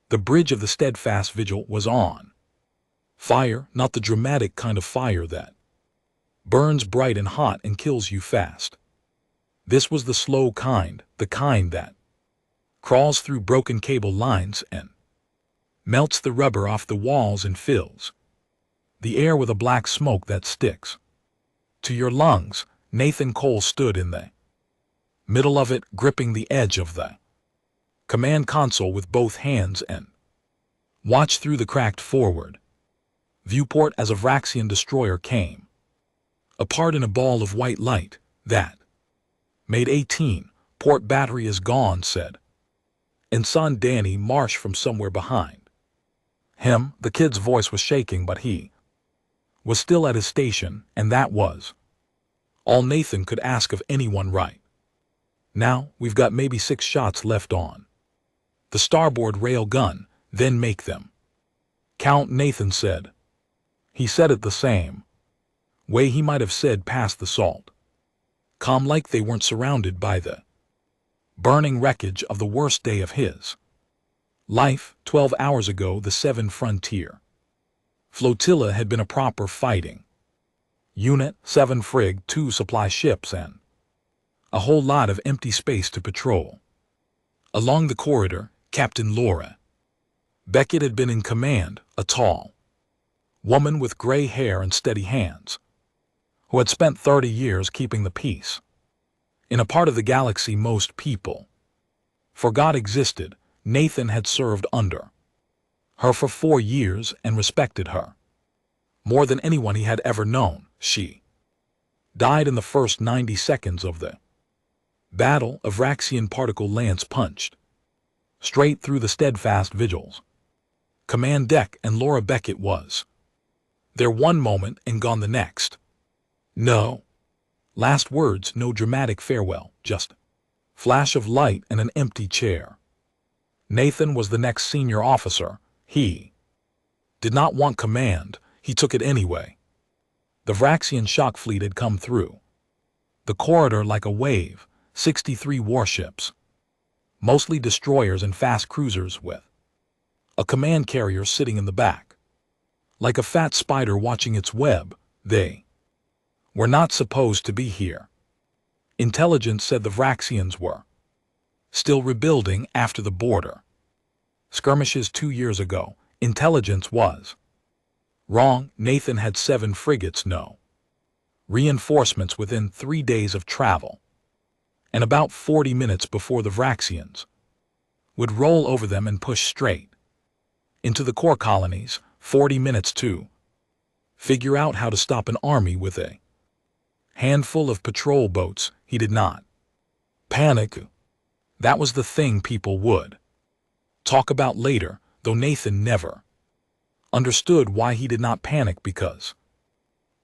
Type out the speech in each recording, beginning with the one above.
The bridge of the steadfast vigil was on. Fire, not the dramatic kind of fire that burns bright and hot and kills you fast. This was the slow kind, the kind that crawls through broken cable lines and melts the rubber off the walls and fills the air with a black smoke that sticks to your lungs. Nathan Cole stood in the middle of it, gripping the edge of the command console with both hands and watched through the cracked forward viewport as a Vraxian destroyer came apart in a ball of white light. That made 18. Port battery is gone, said Ensign Danny Marsh from somewhere behind him. The kid's voice was shaking, but he was still at his station, and that was all Nathan could ask of anyone right now. We've got maybe 6 shots left on the starboard rail gun, then make them count, Nathan said. He said it the same way he might have said past the salt, calm, like they weren't surrounded by the burning wreckage of the worst day of his life. 12 hours ago, the 7 Frontier flotilla had been a proper fighting unit, 7 frig, 2 supply ships, and a whole lot of empty space to patrol. Along the corridor, Captain Laura Beckett had been in command, a tall woman with gray hair and steady hands, who had spent 30 years keeping the peace in a part of the galaxy most people forgot existed. Nathan had served under her for 4 years and respected her more than anyone he had ever known. She died in the first 90 seconds of the battle. A Vraxian particle lance punched straight through the steadfast vigil's command deck, and Laura Beckett was there one moment and gone the next. No last words, no dramatic farewell, just flash of light and an empty chair. Nathan was the next senior officer. He did not want command, he took it anyway. The Vraxian shock fleet had come through the corridor like a wave, 63 warships, mostly destroyers and fast cruisers, with a command carrier sitting in the back like a fat spider watching its web. They were not supposed to be here. Intelligence said the Vraxians were still rebuilding after the border skirmishes 2 years ago. Intelligence was wrong. Nathan had 7 frigates, no reinforcements within 3 days of travel, and about 40 minutes before the Vraxians would roll over them and push straight into the core colonies. 40 minutes to figure out how to stop an army with a handful of patrol boats. He did not panic. That was the thing people would talk about later, though Nathan never understood why he did not panic, because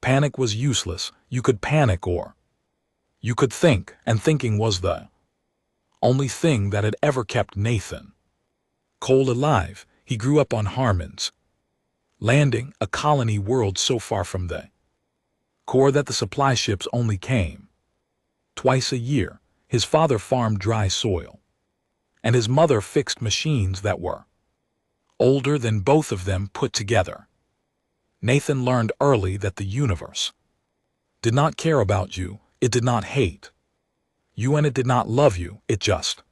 panic was useless. You could panic or you could think, and thinking was the only thing that had ever kept Nathan Cole alive. He grew up on Harmon's Landing, a colony world so far from the core that the supply ships only came twice a year. His father farmed dry soil, and his mother fixed machines that were older than both of them put together. Nathan learned early that the universe did not care about you, it did not hate you, and it did not love you, it just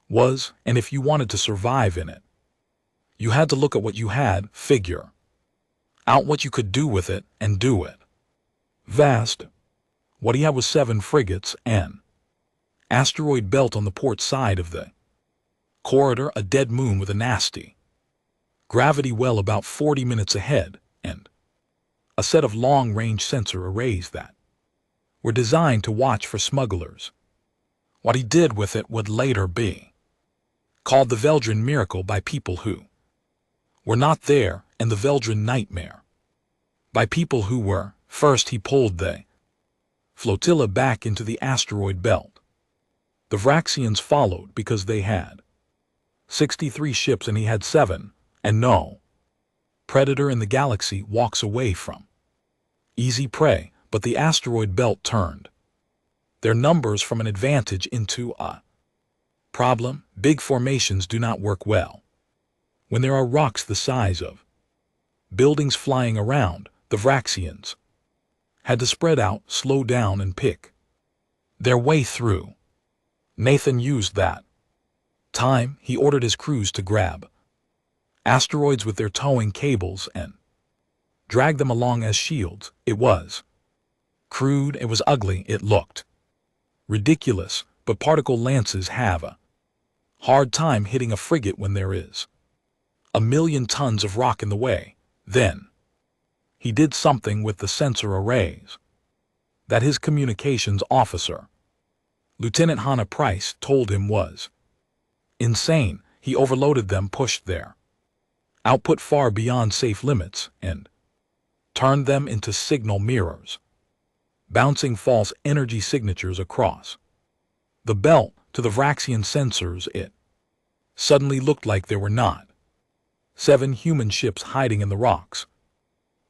was. And if you wanted to survive in it, you had to look at what you had, figure out what you could do with it, and do it. Vast. What he had was 7 frigates, an asteroid belt on the port side of the corridor, a dead moon with a nasty gravity well about 40 minutes ahead, and a set of long-range sensor arrays that were designed to watch for smugglers. What he did with it would later be called the Veldran Miracle by people who were not there, and the Veldran Nightmare by people who were. First he pulled the flotilla back into the asteroid belt. The Vraxians followed because they had 63 ships and he had 7, and no predator in the galaxy walks away from easy prey. But the asteroid belt turned their numbers from an advantage into a problem. Big formations do not work well When there are rocks the size of buildings flying around, the Vraxians had to spread out, slow down, and pick their way through. Nathan used that time. He ordered his crews to grab asteroids with their towing cables and drag them along as shields. It was crude, it was ugly, it looked ridiculous, but particle lances have a hard time hitting a frigate when there is 1,000,000 tons of rock in the way. Then he did something with the sensor arrays that his communications officer, Lieutenant Hannah Price, told him was insane. He overloaded them, pushed their output far beyond safe limits, and turned them into signal mirrors, bouncing false energy signatures across the belt to the Vraxian sensors. It suddenly looked like there were not 7 human ships hiding in the rocks,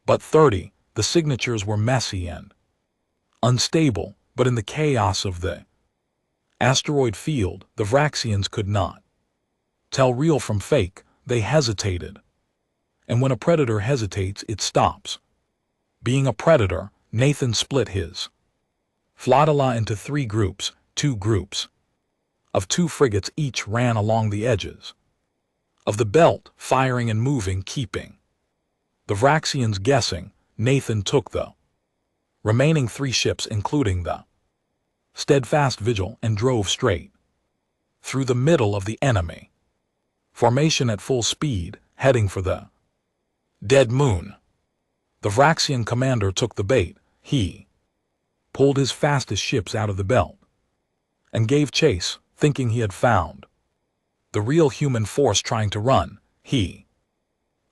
but 30. The signatures were messy and unstable, but in the chaos of the asteroid field, the Vraxians could not tell real from fake. They hesitated. And when a predator hesitates, it stops being a predator. Nathan split his flotilla into 3 groups. 2 groups of 2 frigates each ran along the edges of the belt, firing and moving, keeping the Vraxians guessing. Nathan took the remaining 3 ships, including the Steadfast Vigil, and drove straight through the middle of the enemy formation at full speed, heading for the dead moon. The Vraxian commander took the bait. He pulled his fastest ships out of the belt and gave chase, thinking he had found the real human force trying to run. He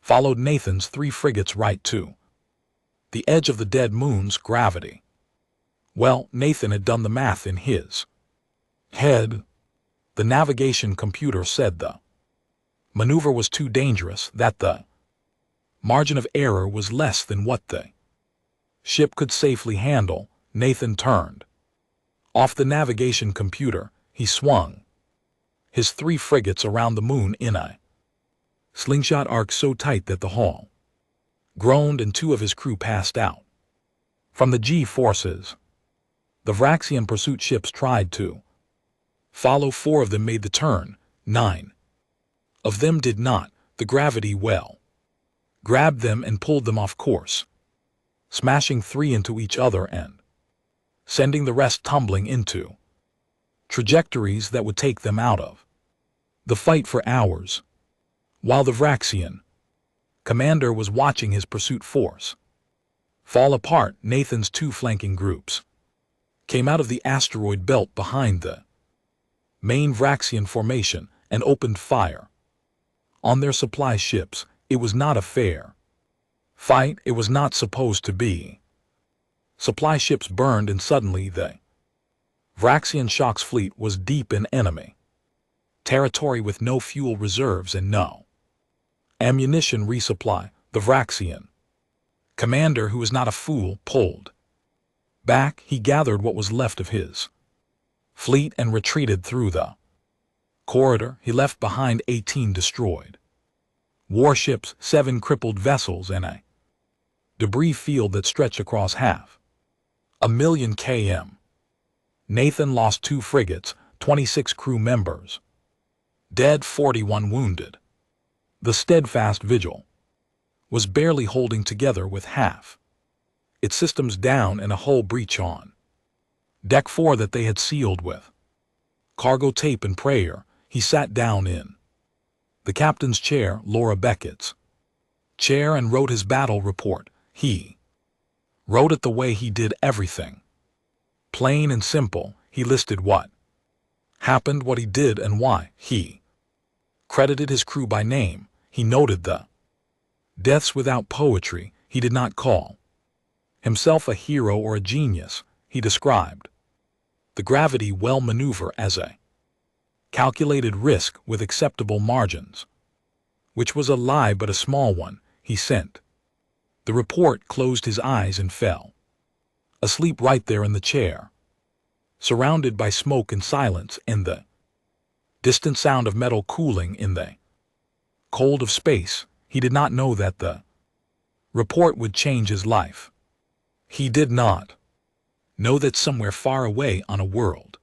followed Nathan's 3 frigates right to the edge of the dead moon's gravity. Well, Nathan had done the math in his head. The navigation computer said the maneuver was too dangerous, that the margin of error was less than what the ship could safely handle. Nathan turned off the navigation computer. He swung his 3 frigates around the moon in a slingshot arc so tight that the hull groaned and 2 of his crew passed out from the G-forces. The Vraxian pursuit ships tried to follow. 4 of them made the turn. 9 of them did not. The gravity well grabbed them and pulled them off course, smashing 3 into each other and sending the rest tumbling into trajectories that would take them out of the fight for hours. While the Vraxian commander was watching his pursuit force fall apart, Nathan's 2 flanking groups came out of the asteroid belt behind the main Vraxian formation and opened fire on their supply ships. It was not a fair fight. It was not supposed to be. Supply ships burned, and suddenly the Vraxian Shock's fleet was deep in enemy territory with no fuel reserves and no ammunition resupply. The Vraxian commander, who was not a fool, pulled back. He gathered what was left of his fleet and retreated through the corridor. He left behind 18 destroyed warships, 7 crippled vessels, and a debris field that stretched across half 1,000,000 km. Nathan lost 2 frigates, 26 crew members dead, 41 wounded. The Steadfast Vigil was barely holding together with half its systems down and a hull breach on Deck 4 that they had sealed with cargo tape and prayer. He sat down in the captain's chair, Laura Beckett's chair, and wrote his battle report. He wrote it the way he did everything. Plain and simple. He listed what happened, what he did, and why. He credited his crew by name. He noted the deaths without poetry. He did not call himself a hero or a genius. He described the gravity well maneuver as a calculated risk with acceptable margins, which was a lie but a small one. He sent the report, closed his eyes, and fell asleep right there in the chair, surrounded by smoke and silence and the distant sound of metal cooling in the Cold of space, he did not know that the report would change his life. He did not know that somewhere far away on a world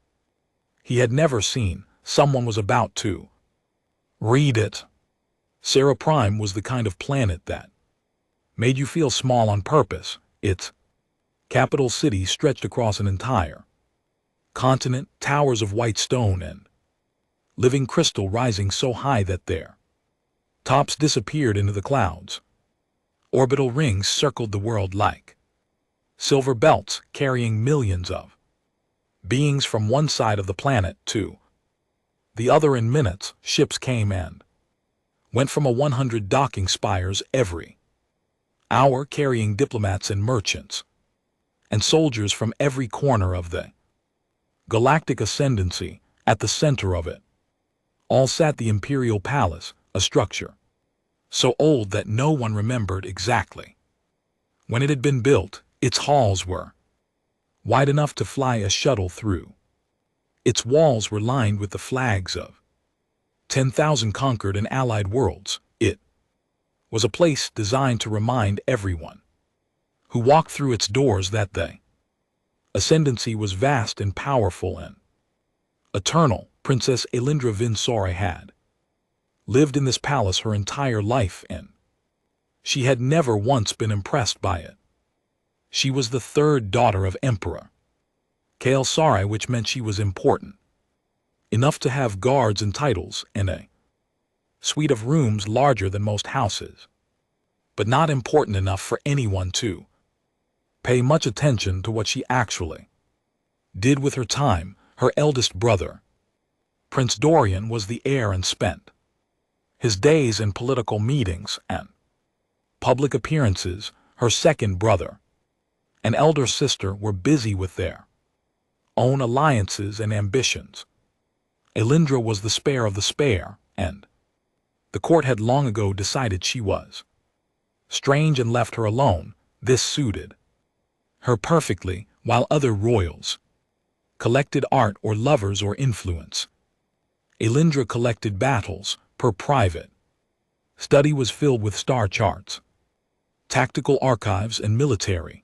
he had never seen, someone was about to read it. Sarah Prime was the kind of planet that made you feel small on purpose. Its capital city stretched across an entire continent, towers of white stone and living crystal rising so high that their tops disappeared into the clouds. Orbital rings circled the world like silver belts carrying millions of beings from one side of the planet to the other in minutes. Ships came and went from 100 docking spires every hour, carrying diplomats and merchants and soldiers from every corner of the galactic ascendancy. At the center of it all sat the Imperial Palace, a structure so old that no one remembered exactly when it had been built. Its halls were wide enough to fly a shuttle through. Its walls were lined with the flags of 10,000 conquered and allied worlds. It was a place designed to remind everyone who walked through its doors that the ascendancy was vast and powerful and eternal. Princess Elindra Vinsora had lived in this palace her entire life, and she had never once been impressed by it. She was the third daughter of Emperor Kale Sarai, which meant she was important enough to have guards and titles and a suite of rooms larger than most houses, but not important enough for anyone to pay much attention to what she actually did with her time. Her eldest brother, Prince Dorian, was the heir and spent his days in political meetings and public appearances. Her second brother and elder sister were busy with their own alliances and ambitions. Elindra was the spare of the spare, and the court had long ago decided she was strange and left her alone. This suited her perfectly. While other royals collected art or lovers or influence, Elindra collected battles. Her private study was filled with star charts, tactical archives, and military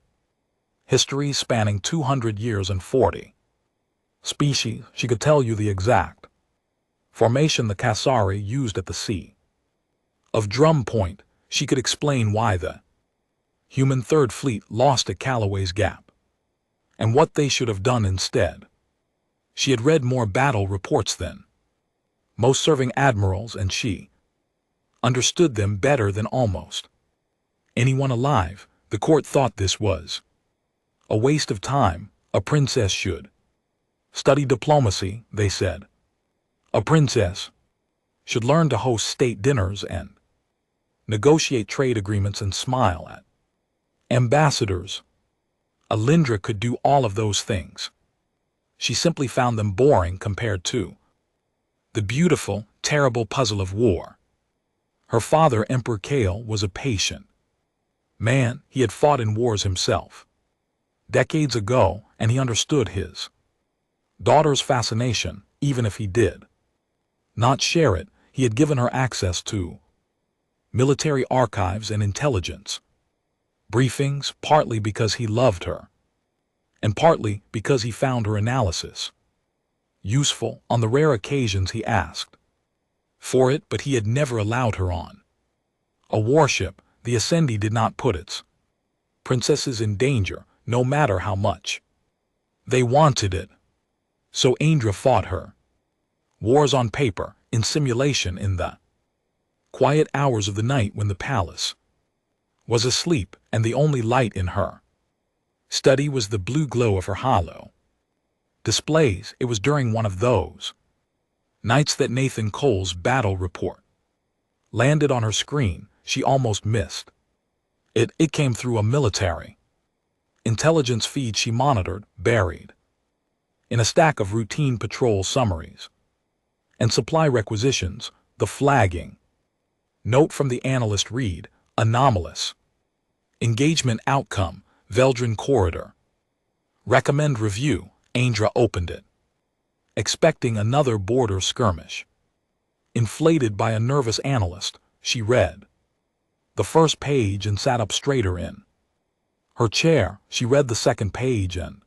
histories spanning 200 years and 40 species. She could tell you the exact formation the Kasari used at the Sea of Drum Point. She could explain why the human Third Fleet lost at Callaway's Gap and what they should have done instead. She had read more battle reports than most serving admirals, and she understood them better than almost anyone alive. The court thought this was a waste of time. A princess should study diplomacy, they said. A princess should learn to host state dinners and negotiate trade agreements and smile at ambassadors. Elindra could do all of those things. She simply found them boring compared to the beautiful, terrible puzzle of war. Her father, Emperor Kale, was a patient man. He had fought in wars himself decades ago, and he understood his daughter's fascination. Even if he did not share it, he had given her access to military archives and intelligence briefings, partly because he loved her, and partly because he found her analysis useful. On the rare occasions he asked for it, but he had never allowed her on a warship. The Ascendi did not put its princesses in danger, no matter how much they wanted it. So Indra fought her wars on paper, in simulation, in the quiet hours of the night when the palace was asleep and the only light in her study was the blue glow of her hollow displays. It was during one of those nights that Nathan Cole's battle report landed on her screen. She almost missed it. It came through a military intelligence feed she monitored, buried in a stack of routine patrol summaries and supply requisitions. The flagging note from the analyst read, anomalous engagement outcome, Veldrin Corridor. Recommend review. Indra opened it, expecting another border skirmish. Inflated by a nervous analyst, she read the first page and sat up straighter in her chair. She read the second page and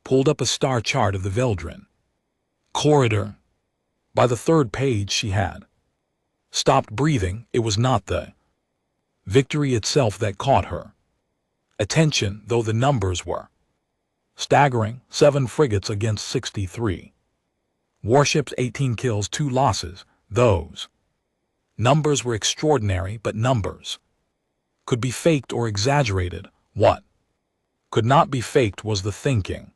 pulled up a star chart of the Veldrin corridor. By the third page she had stopped breathing. It was not the victory itself that caught her attention, though the numbers were staggering: 7 frigates against 63 warships, 18 kills, 2 losses. Those numbers were extraordinary, but numbers could be faked or exaggerated. What could not be faked was the thinking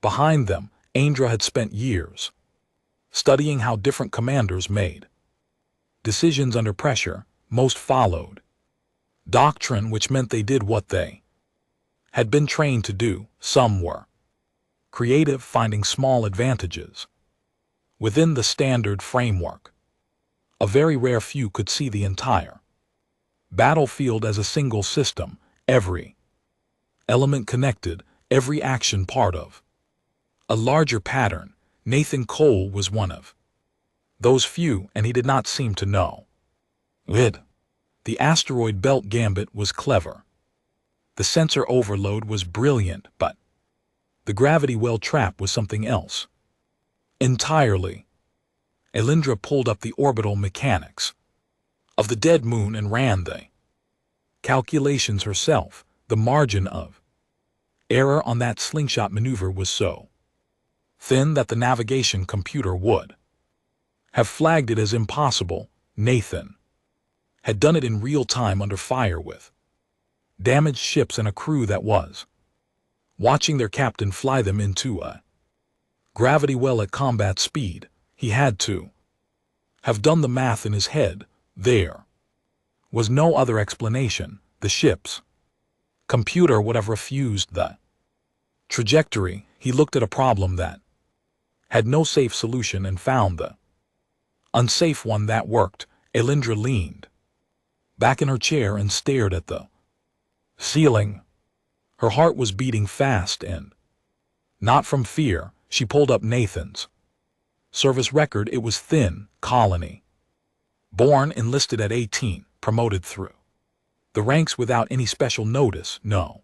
behind them. Andra had spent years studying how different commanders made decisions under pressure. Most followed doctrine, which meant they did what they had been trained to do. Some were creative, finding small advantages within the standard framework. A very rare few could see the entire battlefield as a single system, every element connected, every action part of a larger pattern. Nathan Cole was one of those few, and he did not seem to know it. The asteroid belt gambit was clever. The sensor overload was brilliant, but the gravity well trap was something else entirely. Elindra pulled up the orbital mechanics of the dead moon and ran the calculations herself. The margin of error on that slingshot maneuver was so thin that the navigation computer would have flagged it as impossible. Nathan had done it in real time under fire with damaged ships and a crew that was watching their captain fly them into a gravity well at combat speed. He had to have done the math in his head. There was no other explanation. The ship's computer would have refused the trajectory. He looked at a problem that had no safe solution and found the unsafe one that worked. Elindra leaned back in her chair and stared at the ceiling. Her heart was beating fast, and not from fear. She pulled up Nathan's service record. It was thin. Colony born, enlisted at 18, promoted through the ranks without any special notice, no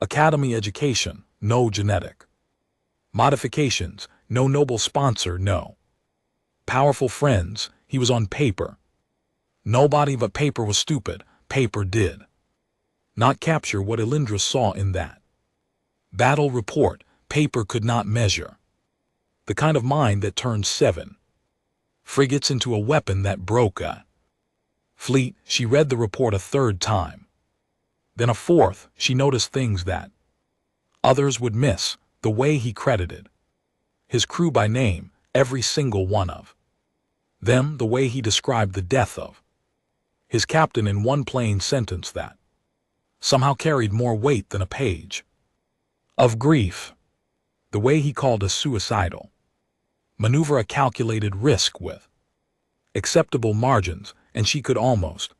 academy education, no genetic modifications, no noble sponsor, no powerful friends. He was on paper. Nobody but paper was stupid. Paper did not capture what Elindra saw in that battle report. Paper could not measure the kind of mind that turned 7 frigates into a weapon that broke a fleet. She read the report a third time, then a fourth. She noticed things that others would miss. The way he credited his crew by name, every single one of them. The way he described the death of his captain in one plain sentence that somehow carried more weight than a page of grief. The way he called a suicidal maneuver a calculated risk with acceptable margins, and she could almost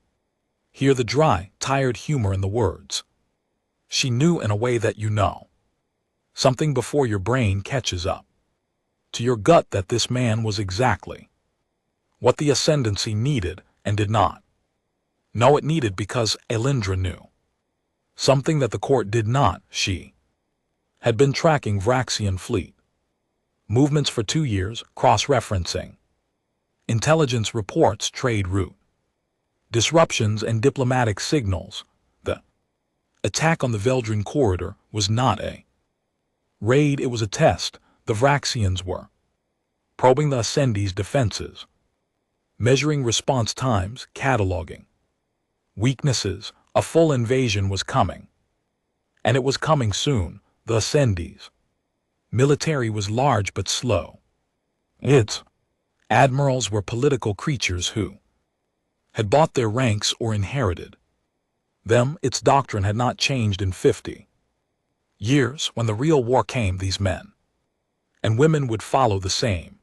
hear the dry, tired humor in the words. She knew in a way that you know something before your brain catches up to your gut, that this man was exactly what the ascendancy needed and did not know it needed, because Elindra knew something that the court did not. She had been tracking Vraxian fleet movements for 2 years, cross-referencing intelligence reports, trade route disruptions, and diplomatic signals. The attack on the Veldrin corridor was not a raid, it was a test. The Vraxians were probing the Ascendi's defenses, measuring response times, cataloging weaknesses. A full invasion was coming, and it was coming soon. The Ascendi's military was large but slow. Its admirals were political creatures who had bought their ranks or inherited them. Its doctrine had not changed in 50 years. When the real war came, these men and women would follow the same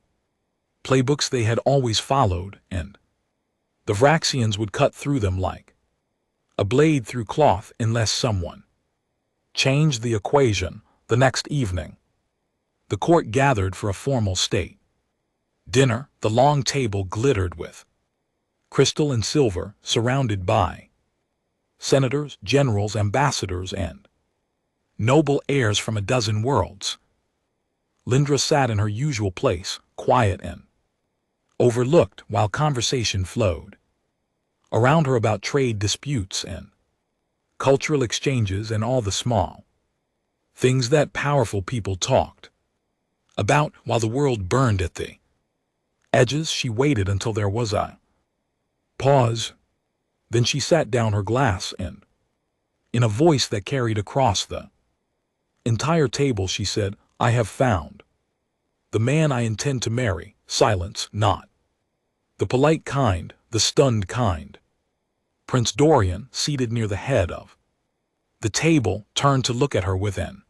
playbooks they had always followed, and the Vraxians would cut through them like a blade through cloth unless someone changed the equation. The next evening, the court gathered for a formal state dinner. The long table glittered with crystal and silver, surrounded by senators, generals, ambassadors, and noble heirs from a dozen worlds. Lindra sat in her usual place, quiet and overlooked, while conversation flowed around her about trade disputes and cultural exchanges and all the small things that powerful people talked about while the world burned at the edges. She waited until there was a pause. Then she sat down her glass and, in a voice that carried across the entire table, she said, "I have found the man I intend to marry." Silence, not the polite kind, the stunned kind. Prince Dorian, seated near the head of the table, turned to look at her with an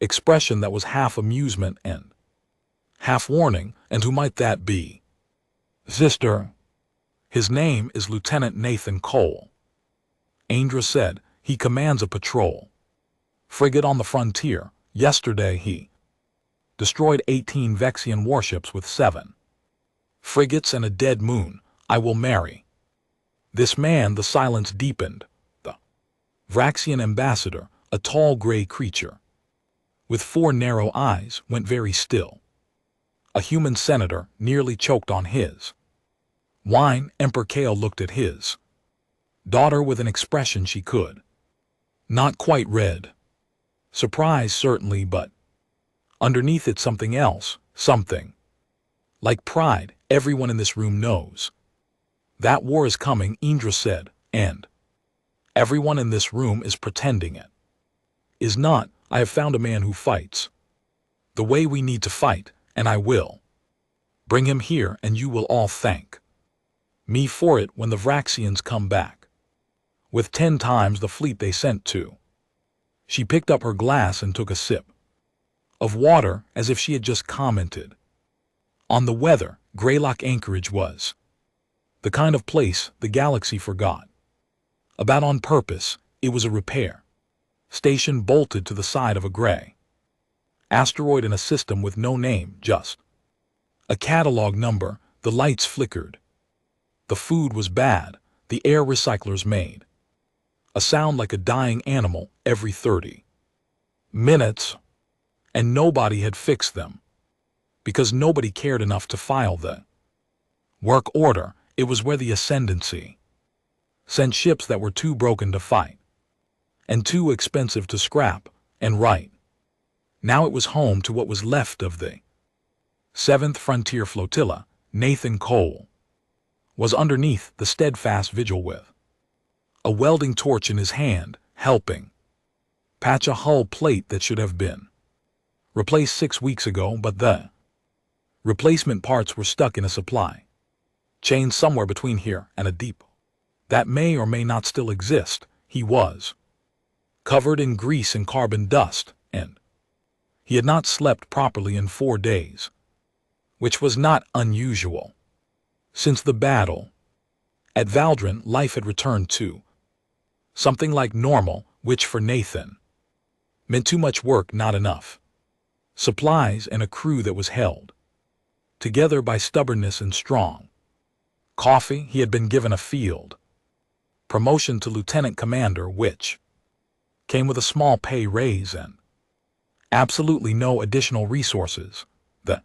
expression that was half amusement and half warning. "And who might that be?" "Sister, his name is Lieutenant Nathan Cole," Indra said. "He commands a patrol frigate on the frontier. Yesterday he destroyed 18 Vexian warships with 7 frigates and a dead moon. I will marry this man." The silence deepened. The Vraxian ambassador, a tall gray creature with 4 narrow eyes, went very still. A human senator nearly choked on his wine. Emperor Kale looked at his daughter with an expression she could not quite read. Surprise, certainly, but underneath it something else, something like pride. "Everyone in this room knows that war is coming," Indra said, "and everyone in this room is pretending it is not. I have found a man who fights the way we need to fight, and I will bring him here, and you will all thank me for it when the Vraxians come back with 10 times the fleet they sent to." She picked up her glass and took a sip of water, as if she had just commented on the weather. Greylock Anchorage was the kind of place the galaxy forgot about on purpose. It was a repair station bolted to the side of a gray asteroid in a system with no name, just a catalog number. The lights flickered. The food was bad. The air recyclers made a sound like a dying animal every 30 minutes, and nobody had fixed them because nobody cared enough to file the work order. It was where the Ascendancy sent ships that were too broken to fight and too expensive to scrap and right now it was home to what was left of the 7th Frontier Flotilla. Nathan Cole was underneath the steadfast vigil with a welding torch in his hand, helping patch a hull plate that should have been replaced 6 weeks ago, but the replacement parts were stuck in a supply chain somewhere between here and a depot that may or may not still exist. He was covered in grease and carbon dust, and he had not slept properly in 4 days, which was not unusual. Since the battle at Valdrin, life had returned to something like normal, which for Nathan meant too much work, not enough supplies, and a crew that was held together by stubbornness and strong coffee. He had been given a field promotion to lieutenant commander, which came with a small pay raise and absolutely no additional resources. The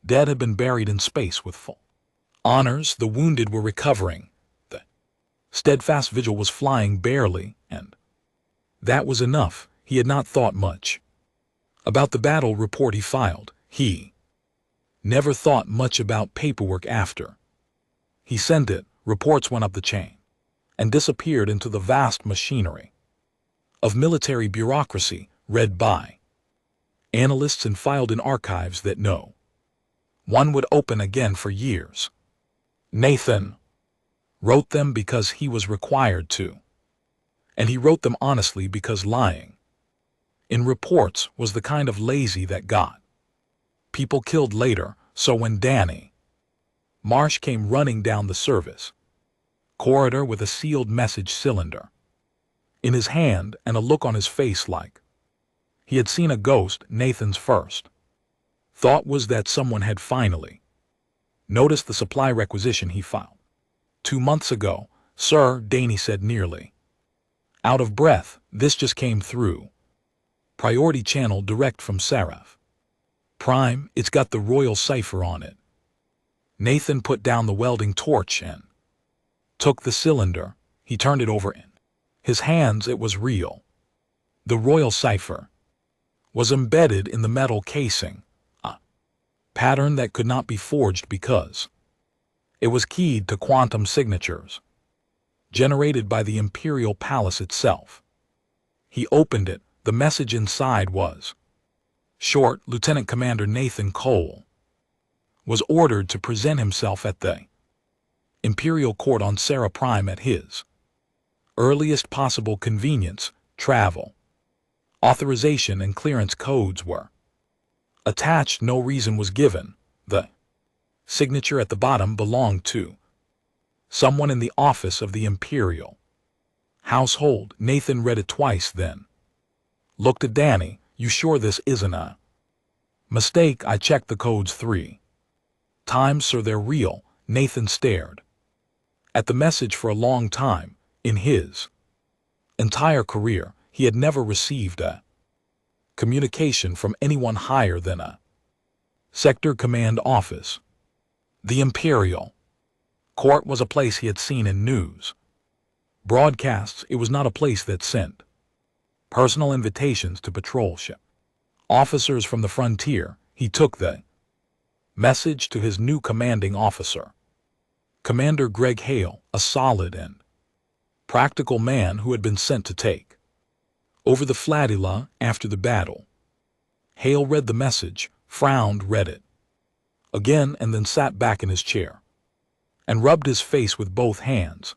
dead had been buried in space with full honors. The wounded were recovering. The steadfast vigil was flying barely, and that was enough. He had not thought much about the battle report he filed. He never thought much about paperwork after he sent it. Reports went up the chain and disappeared into the vast machinery of military bureaucracy, read by analysts and filed in archives that no one would open again for years. Nathan wrote them because he was required to, and he wrote them honestly because lying in reports was the kind of lazy that got people killed later. So when Danny Marsh came running down the service corridor with a sealed message cylinder in his hand and a look on his face like he had seen a ghost, Nathan's first thought was that someone had finally noticed the supply requisition he filed. 2 months ago, sir, Danny said nearly out of breath. This just came through. Priority channel direct from Seraph Prime, it's got the royal cipher on it. Nathan put down the welding torch and took the cylinder. He turned it over in his hands. It was real. The royal cipher was embedded in the metal casing, a pattern that could not be forged because it was keyed to quantum signatures generated by the Imperial Palace itself. He opened it. The message inside was short. Lieutenant Commander Nathan Cole was ordered to present himself at the Imperial Court on Sarah Prime at his earliest possible convenience. Travel authorization and clearance codes were attached. No reason was given. The signature at the bottom belonged to someone in the office of the Imperial household. Nathan read it twice, then looked at Danny. You sure this isn't a mistake? I checked the codes 3 times, sir. They're real. Nathan stared at the message for a long time. In his entire career, he had never received a communication from anyone higher than a sector command office. The Imperial Court was a place he had seen in news broadcasts. It was not a place that sent personal invitations to patrol ship officers from the frontier. He took the message to his new commanding officer, Commander Greg Hale, a solid and practical man who had been sent to take over the flotilla after the battle. Hale read the message, frowned, read it again, and then sat back in his chair and rubbed his face with both hands.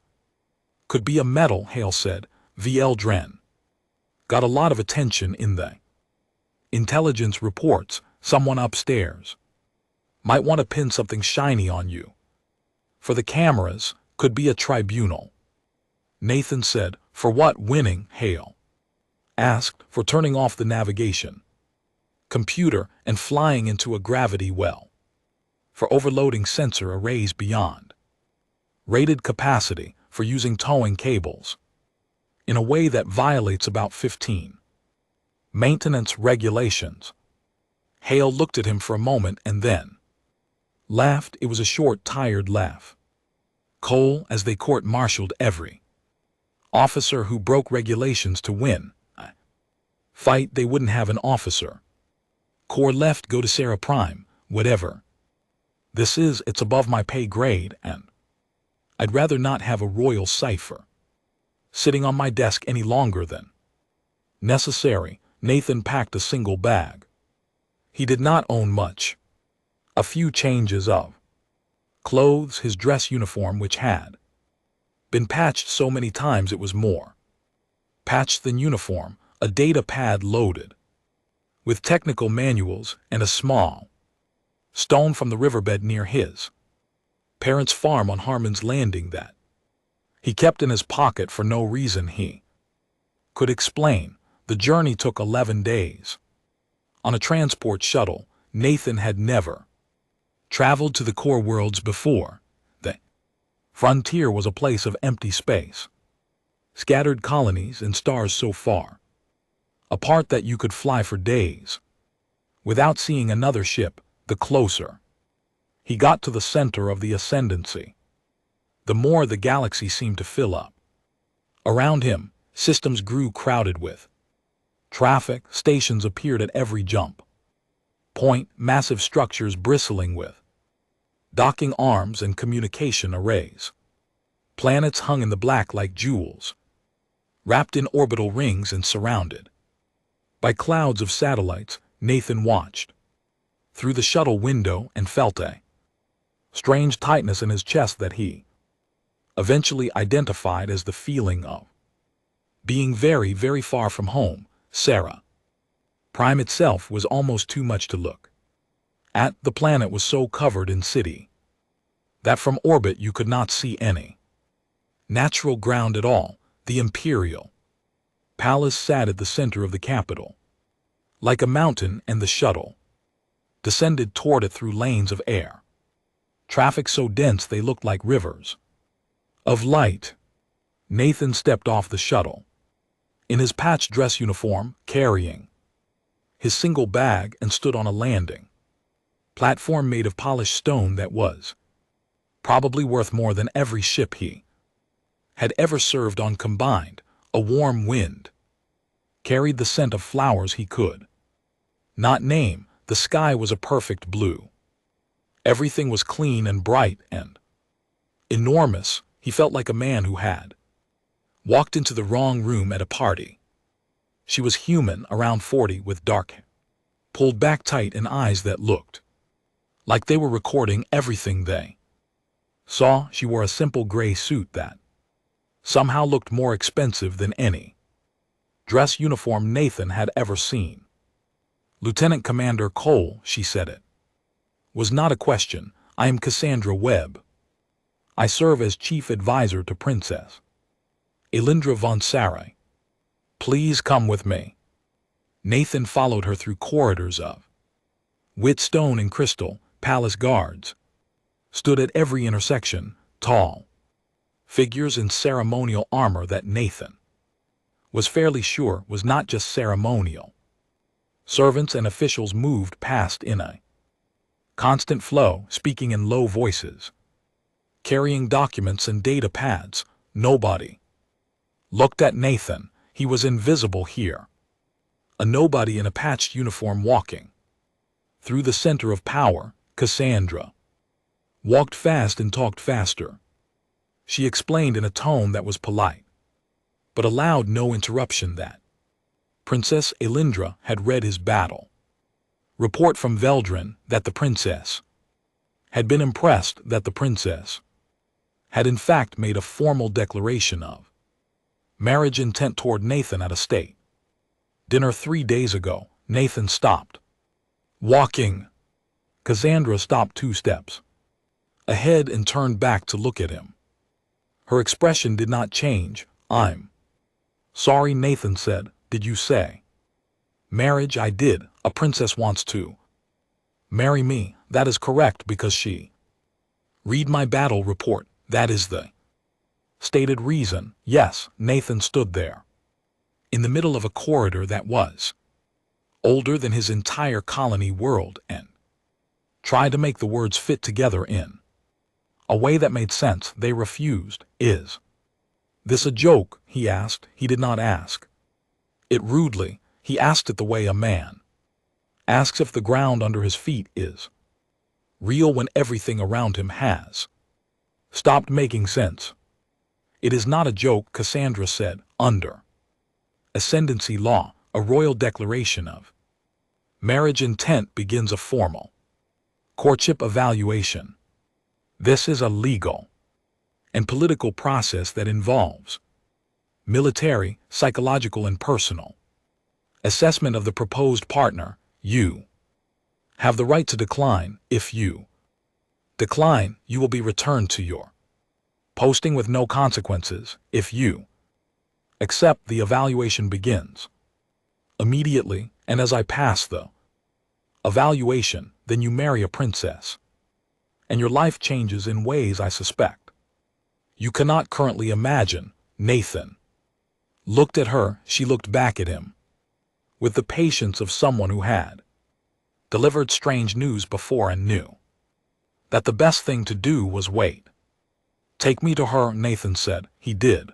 Could be a medal, Hale said. V.L. Dren got a lot of attention in the intelligence reports. Someone upstairs might want to pin something shiny on you for the cameras. Could be a tribunal. Nathan said. For what? Winning, Hale asked. For turning off the navigation computer and flying into a gravity well. For overloading sensor arrays beyond rated capacity. For using towing cables in a way that violates about 15 maintenance regulations. Hale looked at him for a moment and then laughed. It was a short, tired laugh. Cole, as they court-martialed every officer who broke regulations to win a fight, they wouldn't have an officer corps left. Go to Sarah Prime, whatever this is. It's above my pay grade, and I'd rather not have a royal cipher sitting on my desk any longer than necessary. Nathan packed a single bag. He did not own much. A few changes of clothes, his dress uniform, which had been patched so many times it was more patched than uniform, a data pad loaded with technical manuals, and a small stone from the riverbed near his parents' farm on Harmon's Landing that he kept in his pocket for no reason he could explain. The journey took 11 days. On a transport shuttle. Nathan had never traveled to the core worlds before. The frontier was a place of empty space, scattered colonies and stars so far apart that you could fly for days without seeing another ship. The closer he got to the center of the ascendancy, the more the galaxy seemed to fill up. Around him, systems grew crowded with traffic. Stations appeared at every jump point, massive structures bristling with docking arms and communication arrays. Planets hung in the black like jewels, wrapped in orbital rings and surrounded by clouds of satellites. Nathan watched through the shuttle window and felt a strange tightness in his chest that he eventually identified as the feeling of being very, very far from home. Sarah Prime itself was almost too much to look at. The planet was so covered in city that from orbit you could not see any natural ground at all. The Imperial Palace sat at the center of the capital, like a mountain, and the shuttle descended toward it through lanes of air. Traffic so dense they looked like rivers. of light. Nathan stepped off the shuttle. In his patched dress uniform, carrying his single bag, and stood on a landing platform made of polished stone that was probably worth more than every ship he had ever served on combined. A warm wind carried the scent of flowers he could not name. The sky was a perfect blue. Everything was clean and bright and enormous. He felt like a man who had walked into the wrong room at a party. She was human, around 40, with dark hair pulled back tight and eyes that looked like they were recording everything they saw. She wore a simple gray suit that somehow looked more expensive than any dress uniform Nathan had ever seen. "Lieutenant Commander Cole," she said. It was not a question. "I am Cassandra Webb. I serve as chief advisor to Princess Elindra von Sarai. Please come with me." Nathan followed her through corridors of wit stone and crystal. Palace guards stood at every intersection, tall figures in ceremonial armor that Nathan was fairly sure was not just ceremonial. Servants and officials moved past in a constant flow, speaking in low voices, carrying documents and data pads. Nobody looked at Nathan. He was invisible here. A nobody in a patched uniform walking through the center of power. Cassandra walked fast and talked faster. She explained in a tone that was polite, but allowed no interruption, that Princess Elindra had read his battle report from Veldrin, that the princess had been impressed, that the princess had in fact made a formal declaration of marriage intent toward Nathan at a state dinner 3 days ago. Nathan stopped walking. Cassandra stopped 2 steps ahead and turned back to look at him. Her expression did not change. "I'm sorry," Nathan said. "Did you say marriage?" "I did. A princess wants to marry me." "That is correct, because she read my battle report. That is the stated reason." "Yes." Nathan stood there in the middle of a corridor that was older than his entire colony world and tried to make the words fit together in a way that made sense. They refused. "Is this a joke?" he asked. He did not ask it rudely. He asked it the way a man asks if the ground under his feet is real when everything around him has stopped making sense. "It is not a joke," Cassandra said. "Under ascendancy law, a royal declaration of marriage intent begins a formal courtship evaluation. This is a legal and political process that involves military, psychological, and personal assessment of the proposed partner. You have the right to decline. If you decline, you will be returned to your posting with no consequences. If you accept, the evaluation begins immediately, and as I pass the evaluation, then you marry a princess, and your life changes in ways I suspect you cannot currently imagine." Nathan looked at her. She looked back at him with the patience of someone who had delivered strange news before and knew that the best thing to do was wait. "Take me to her," Nathan said. He did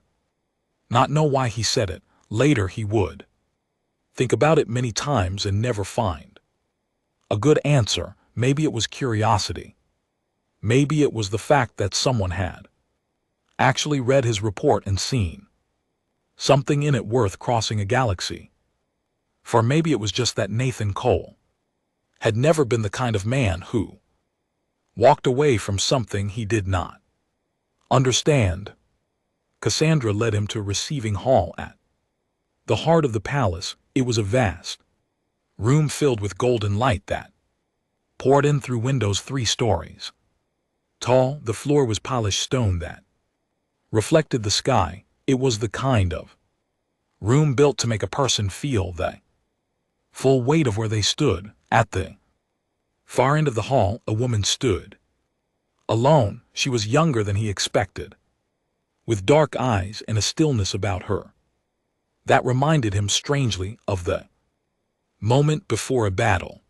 not know why he said it. Later he would think about it many times and never find a good answer. Maybe it was curiosity. Maybe it was the fact that someone had actually read his report and seen something in it worth crossing a galaxy. For maybe it was just that Nathan Cole had never been the kind of man who walked away from something he did not understand. Cassandra led him to a receiving hall at the heart of the palace. It was a vast room filled with golden light that poured in through windows 3 stories tall. The floor was polished stone that reflected the sky. It was the kind of room built to make a person feel the full weight of where they stood. At the far end of the hall, a woman stood alone. She was younger than he expected. with dark eyes and a stillness about her that reminded him strangely of the moment before a battle.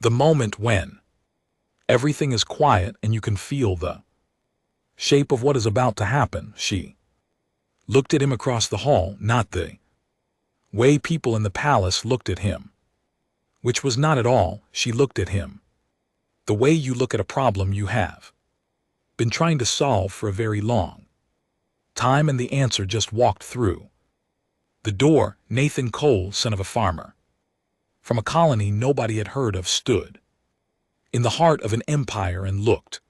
The moment when everything is quiet and you can feel the shape of what is about to happen. She looked at him across the hall, not the way people in the palace looked at him, which was not at all. She looked at him the way you look at a problem you have been trying to solve for a very long time, and the answer just walked through the door. Nathan Cole, son of a farmer from a colony nobody had heard of, stood in the heart of an empire and looked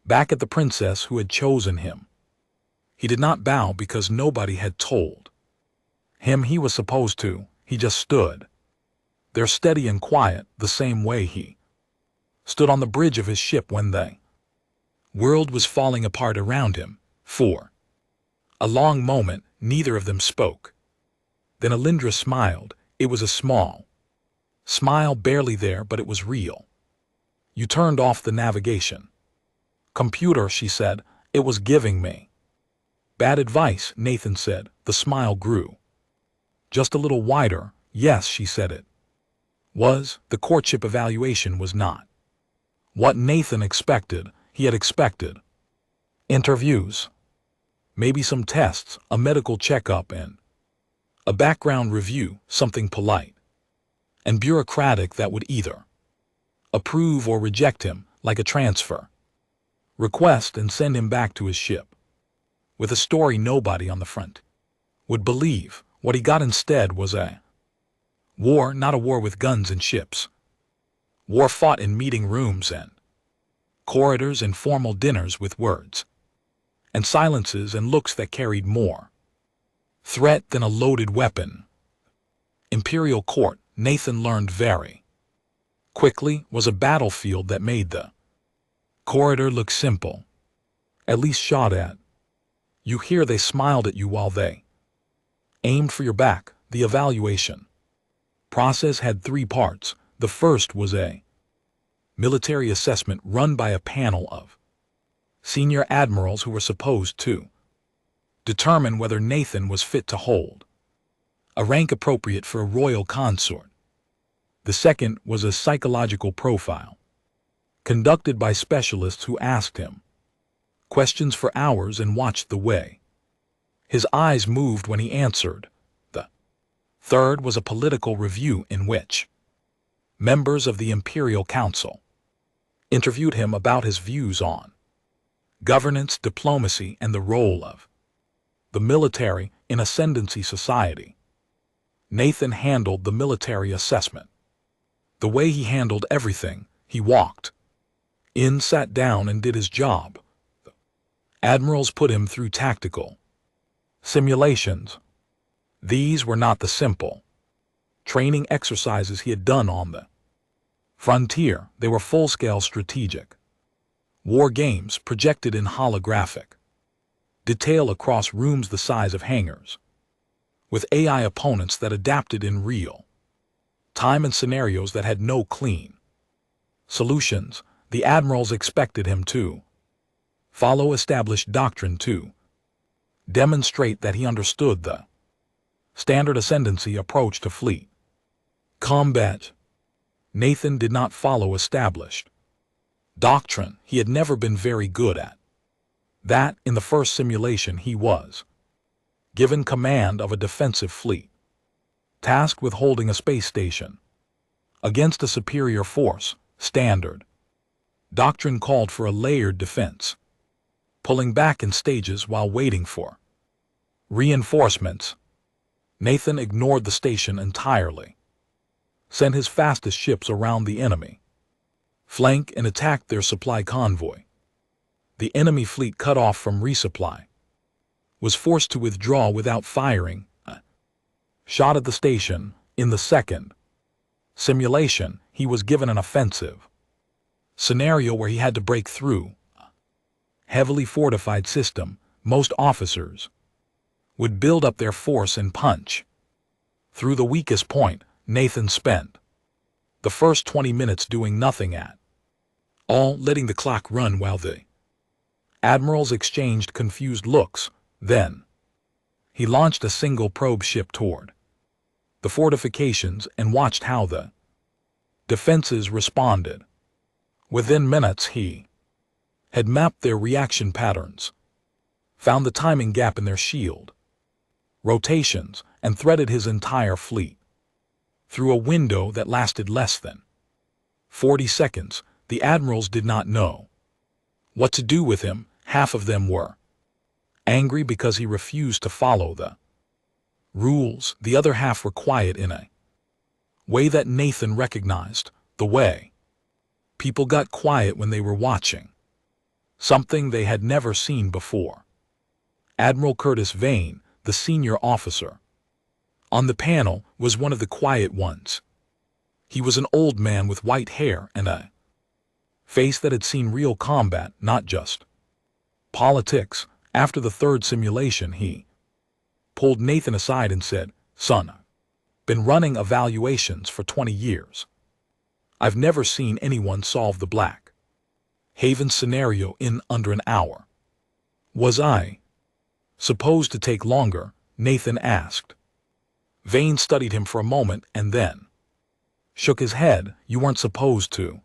back at the princess who had chosen him. He did not bow because nobody had told him he was supposed to. He just stood there, steady and quiet, the same way he stood on the bridge of his ship when the world was falling apart around him. For a long moment, neither of them spoke. Then Alindra smiled. It was a small smile, barely there, but it was real. You turned off the navigation computer, she said. It was giving me bad advice, Nathan said. The smile grew just a little wider. Yes, she said, it was. The courtship evaluation was not what Nathan expected. He had expected interviews, maybe some tests, a medical checkup, and a background review, something polite and bureaucratic that would either approve or reject him, like a transfer request, and send him back to his ship with a story nobody on the front would believe. What he got instead was a war, not a war with guns and ships. War fought in meeting rooms and corridors and formal dinners with words and silences and looks that carried more threat than a loaded weapon. Imperial Court, Nathan learned very quickly, was a battlefield that made the corridor look simple, at least shot at. You hear they smiled at you while they aimed for your back. The evaluation process had 3 parts. The first was a military assessment run by a panel of senior admirals who were supposed to determine whether Nathan was fit to hold a rank appropriate for a royal consort. The second was a psychological profile conducted by specialists who asked him questions for hours and watched the way his eyes moved when he answered. The third was a political review in which members of the Imperial Council interviewed him about his views on governance, diplomacy, and the role of the military in ascendancy society. Nathan handled the military assessment the way he handled everything. He walked in, sat down, and did his job. The admirals put him through tactical simulations. These were not the simple training exercises he had done on the frontier. They were full-scale strategic war games projected in holographic detail across rooms the size of hangars, with AI opponents that adapted in real time and scenarios that had no clean solutions. The admirals expected him to follow established doctrine, to demonstrate that he understood the standard ascendancy approach to fleet combat. Nathan did not follow established doctrine. He had never been very good at that. In the first simulation, he was given command of a defensive fleet, tasked with holding a space station against a superior force. Standard doctrine called for a layered defense, pulling back in stages while waiting for reinforcements. Nathan ignored the station entirely, sent his fastest ships around the enemy flank and attacked their supply convoy. The enemy fleet, cut off from resupply, was forced to withdraw without firing a shot at the station. In the second simulation, he was given an offensive scenario where he had to break through a heavily fortified system. Most officers would build up their force and punch through the weakest point. Nathan spent the first 20 minutes doing nothing at all, letting the clock run while the Admirals exchanged confused looks. Then he launched a single probe ship toward the fortifications and watched how the defenses responded. Within minutes he had mapped their reaction patterns, found the timing gap in their shield rotations, and threaded his entire fleet through a window that lasted less than 40 seconds. The admirals did not know what to do with him. Half of them were angry because he refused to follow the rules. The other half were quiet in a way that Nathan recognized, the way people got quiet when they were watching something they had never seen before. Admiral Curtis Vane, the senior officer on the panel, was one of the quiet ones. He was an old man with white hair and a face that had seen real combat, not just politics. After the third simulation, he pulled Nathan aside and said, "Son, I've been running evaluations for 20 years. I've never seen anyone solve the Black Haven scenario in under an hour. Was I supposed to take longer?" Nathan asked. Vane studied him for a moment and then shook his head. "You weren't supposed to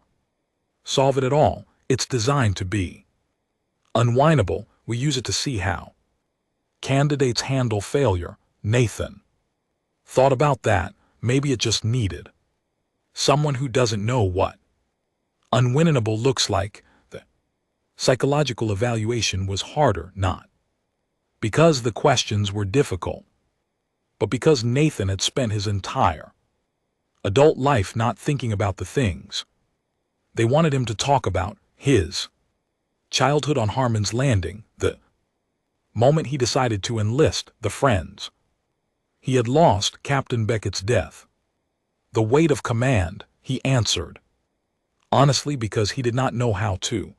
solve it at all. It's designed to be unwinnable. We use it to see how candidates handle failure." Nathan thought about that. Maybe it just needed someone who doesn't know what unwinnable looks like. The psychological evaluation was harder, not because the questions were difficult, but because Nathan had spent his entire adult life not thinking about the things they wanted him to talk about. His childhood on Harmon's Landing, the moment he decided to enlist, the friends he had lost, Captain Beckett's death, the weight of command. He answered honestly because he did not know how to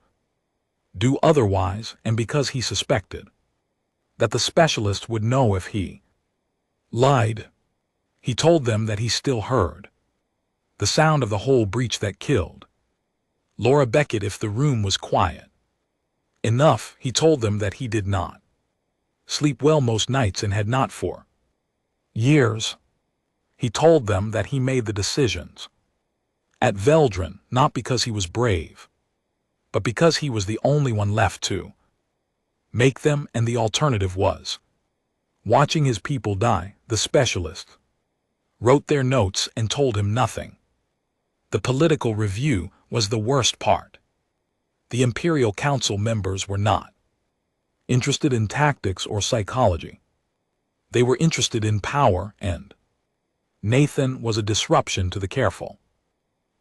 do otherwise, and because he suspected that the specialist would know if he lied. He told them that he still heard the sound of the hole breach that killed Laura Beckett if the room was quiet enough. He told them that he did not sleep well most nights and had not for years. He told them that he made the decisions at Veldran not because he was brave, but because he was the only one left to make them, and the alternative was watching his people die. The specialist wrote their notes and told him nothing. The political review was the worst part. The Imperial Council members were not interested in tactics or psychology. They were interested in power, and Nathan was a disruption to the careful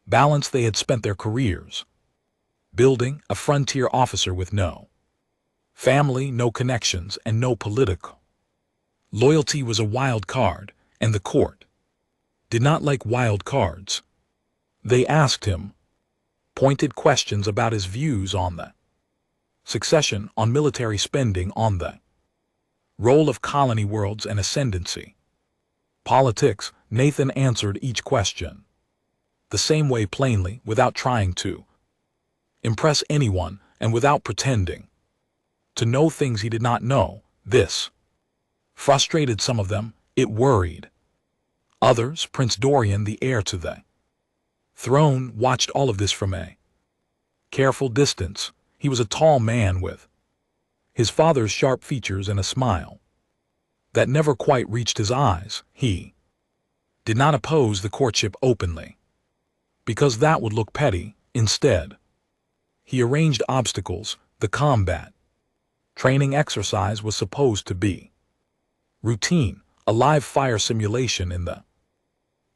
balance they had spent their careers building. A frontier officer with no family, no connections, and no political loyalty was a wild card, and the court did not like wild cards. They asked him pointed questions about his views on the succession, on military spending, on the role of colony worlds and ascendancy politics. Nathan answered each question the same way, plainly, without trying to impress anyone and without pretending to know things he did not know. This frustrated some of them. It worried others. Prince Dorian, the heir to the throne, watched all of this from a careful distance. He was a tall man with his father's sharp features and a smile that never quite reached his eyes. He did not oppose the courtship openly, because that would look petty. Instead, he arranged obstacles. The combat training exercise was supposed to be routine, a live fire simulation in the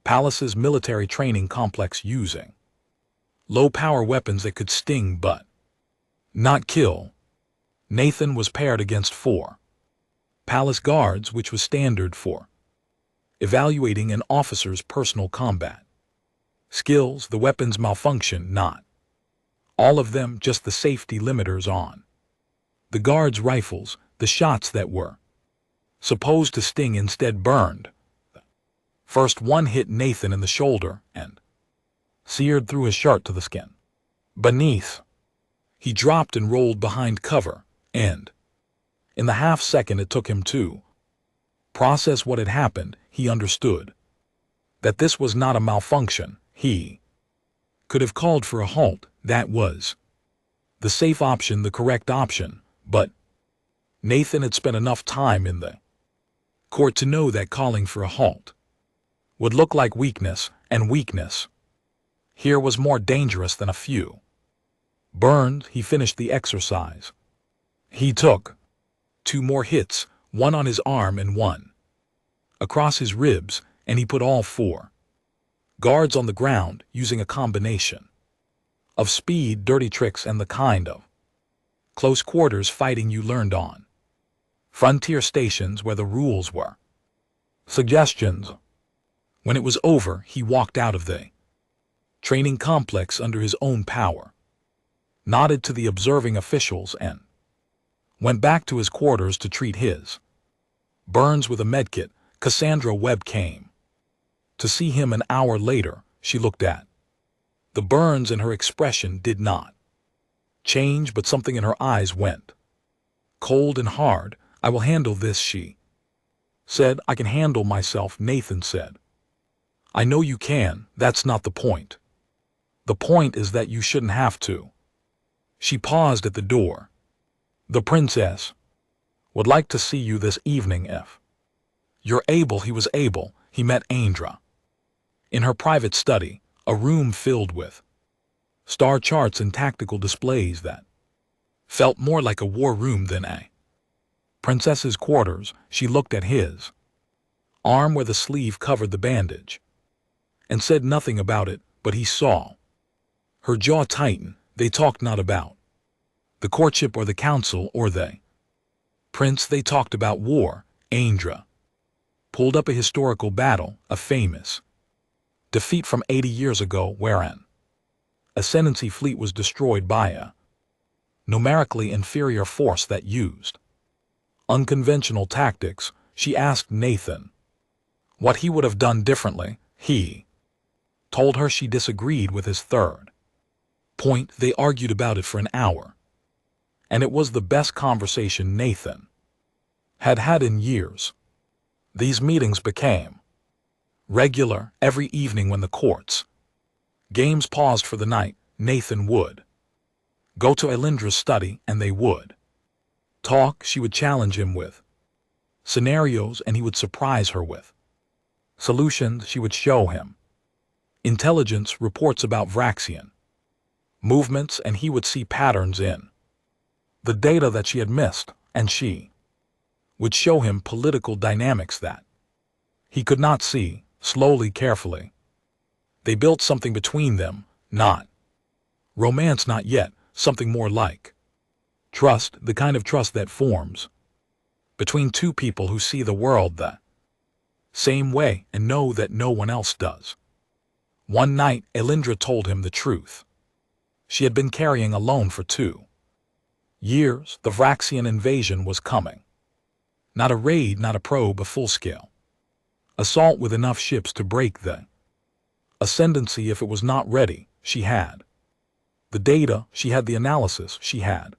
palace's military training complex using low-power weapons that could sting but not kill. Nathan was paired against 4 palace guards, which was standard for evaluating an officer's personal combat skills. The weapons malfunctioned, not all of them, just the safety limiters on the guards' rifles. The shots that were supposed to sting instead burned. First one hit Nathan in the shoulder and seared through his shirt to the skin beneath. He dropped and rolled behind cover. And in the half-second it took him to process what had happened, he understood that this was not a malfunction. He could have called for a halt. That was the safe option, the correct option. But Nathan had spent enough time in the court to know that calling for a halt would look like weakness, and weakness here was more dangerous than a few burns. He finished the exercise. He took 2 more hits, one on his arm and one across his ribs, and he put all 4 guards on the ground using a combination of speed, dirty tricks, and the kind of close quarters fighting you learned on frontier stations where the rules were suggestions. When it was over, he walked out of the training complex under his own power, nodded to the observing officials, and went back to his quarters to treat his burns with a medkit. Cassandra Webb came to see him an hour later. She looked at the burns and her expression did not change, but something in her eyes went cold and hard. I will handle this, she said. I can handle myself, Nathan said. I know you can. That's not the point. The point is that you shouldn't have to. She paused at the door. The princess would like to see you this evening if you're able. He was able. He met Andra in her private study, a room filled with star charts and tactical displays that felt more like a war room than a princess's quarters. She looked at his arm where the sleeve covered the bandage and said nothing about it, but he saw her jaw tighten. They talked not about the courtship or the council or the prince. They talked about war. Andra pulled up a historical battle, a famous defeat from 80 years ago wherein Ascendancy fleet was destroyed by a numerically inferior force that used unconventional tactics. She asked Nathan what he would have done differently. He told her. She disagreed with his third point. They argued about it for an hour, and it was the best conversation Nathan had had in years. These meetings became regular. Every evening when the court's games paused for the night, Nathan would go to Elindra's study and they would talk. She would challenge him with scenarios and he would surprise her with solutions. She would show him intelligence reports about Vraxian movements and he would see patterns in the data that she had missed, and she would show him political dynamics that he could not see. Slowly, carefully, they built something between them, not romance, not yet, something more like trust, the kind of trust that forms between 2 people who see the world the same way and know that no one else does. One night, Elindra told him the truth. She had been carrying alone for 2 years. The Vraxian invasion was coming. Not a raid, not a probe, a full-scale assault with enough ships to break the Ascendancy if it was not ready. She had the data, she had the analysis, she had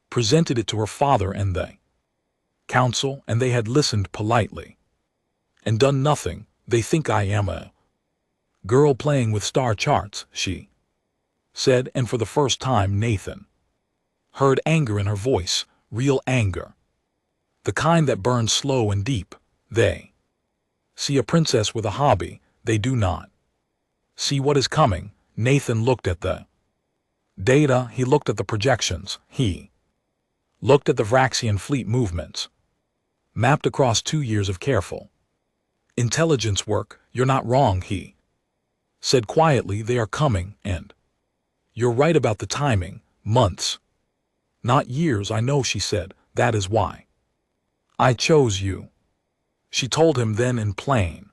presented it to her father and the council, and they had listened politely and done nothing. They think I am a girl playing with star charts, she said, and for the first time Nathan heard anger in her voice, real anger, the kind that burns slow and deep. They see a princess with a hobby. They do not see what is coming. Nathan looked at the data. He looked at the projections. He looked at the Vraxian fleet movements, mapped across 2 years of careful intelligence work. You're not wrong, he said quietly. They are coming, and you're right about the timing. Months, not years. I know, she said. That is why I chose you. She told him then in plain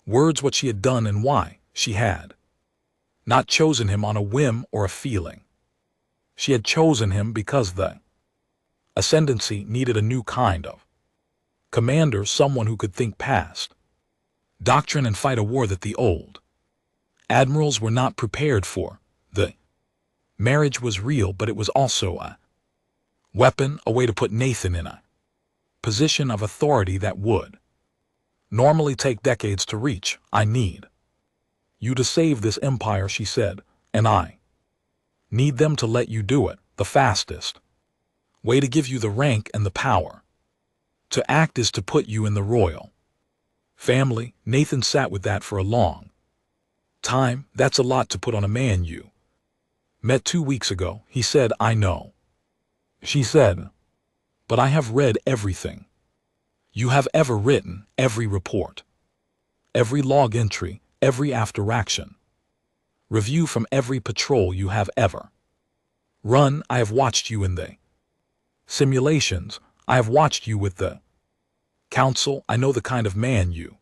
words what she had done and why she had not chosen him on a whim or a feeling. She had chosen him because the Ascendancy needed a new kind of commander, someone who could think past doctrine and fight a war that the old admirals were not prepared for. The marriage was real, but it was also a Weapon, a way to put Nathan in a position of authority that would normally take decades to reach. I need you to save this empire, she said, and I need them to let you do it. The fastest way to give you the rank and the power to act is to put you in the royal family. Nathan sat with that for a long time. That's a lot to put on a man you met 2 weeks ago. He said, I know. She said, but I have read everything you have ever written, every report, every log entry, every after-action review from every patrol you have ever run. I have watched you in the simulations. I have watched you with the council. I know the kind of man you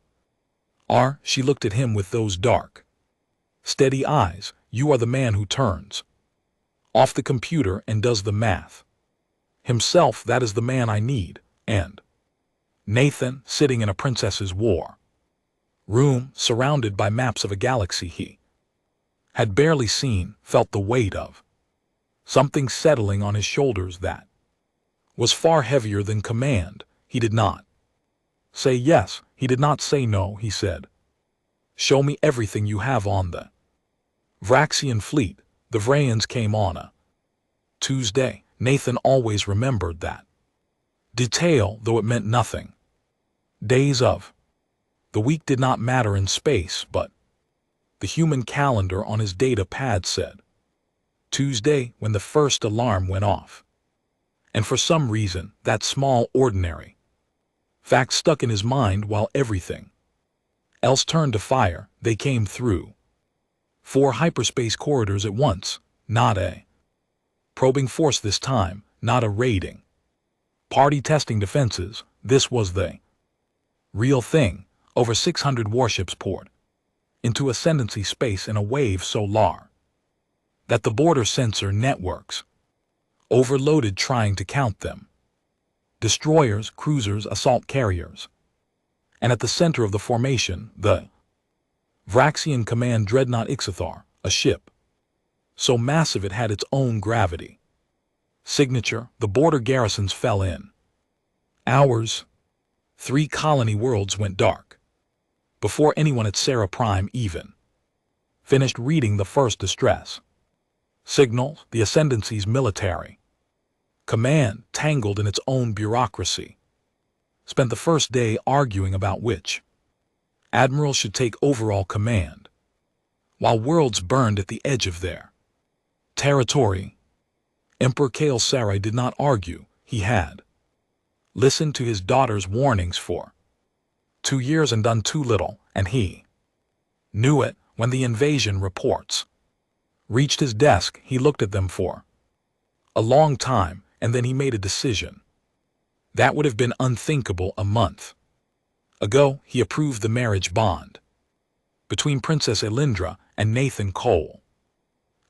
are. She looked at him with those dark, steady eyes. You are the man who turns off the computer and does the math himself. That is the man I need. And Nathan, sitting in a princess's war room, surrounded by maps of a galaxy he had barely seen, felt the weight of something settling on his shoulders that was far heavier than command. He did not say yes. He did not say no. He said, show me everything you have on the Vraxian fleet. The Vrayans came on a Tuesday. Nathan always remembered that detail, though it meant nothing. Days of the week did not matter in space, but the human calendar on his data pad said Tuesday when the first alarm went off. And for some reason, that small, ordinary fact stuck in his mind while everything else turned to fire. They came through 4 hyperspace corridors at once, not a probing force this time, not a raiding party testing defenses. This was the real thing. Over 600 warships poured into ascendancy space in a wave so large that the border sensor networks overloaded trying to count them. Destroyers, cruisers, assault carriers. And at the center of the formation, the Vraxian Command Dreadnought Ixathar, a ship so massive it had its own gravity signature. The border garrisons fell in hours. 3 colony worlds went dark before anyone at Sarah Prime even finished reading the first distress signals. The Ascendancy's military command, tangled in its own bureaucracy, spent the first day arguing about which admiral should take overall command, while worlds burned at the edge of their territory. Emperor Kael Sarai did not argue. He had listened to his daughter's warnings for 2 years and done too little, and he knew it. When the invasion reports reached his desk, he looked at them for a long time, and then he made a decision. That would have been unthinkable a month ago. He approved the marriage bond between Princess Elindra and Nathan Cole,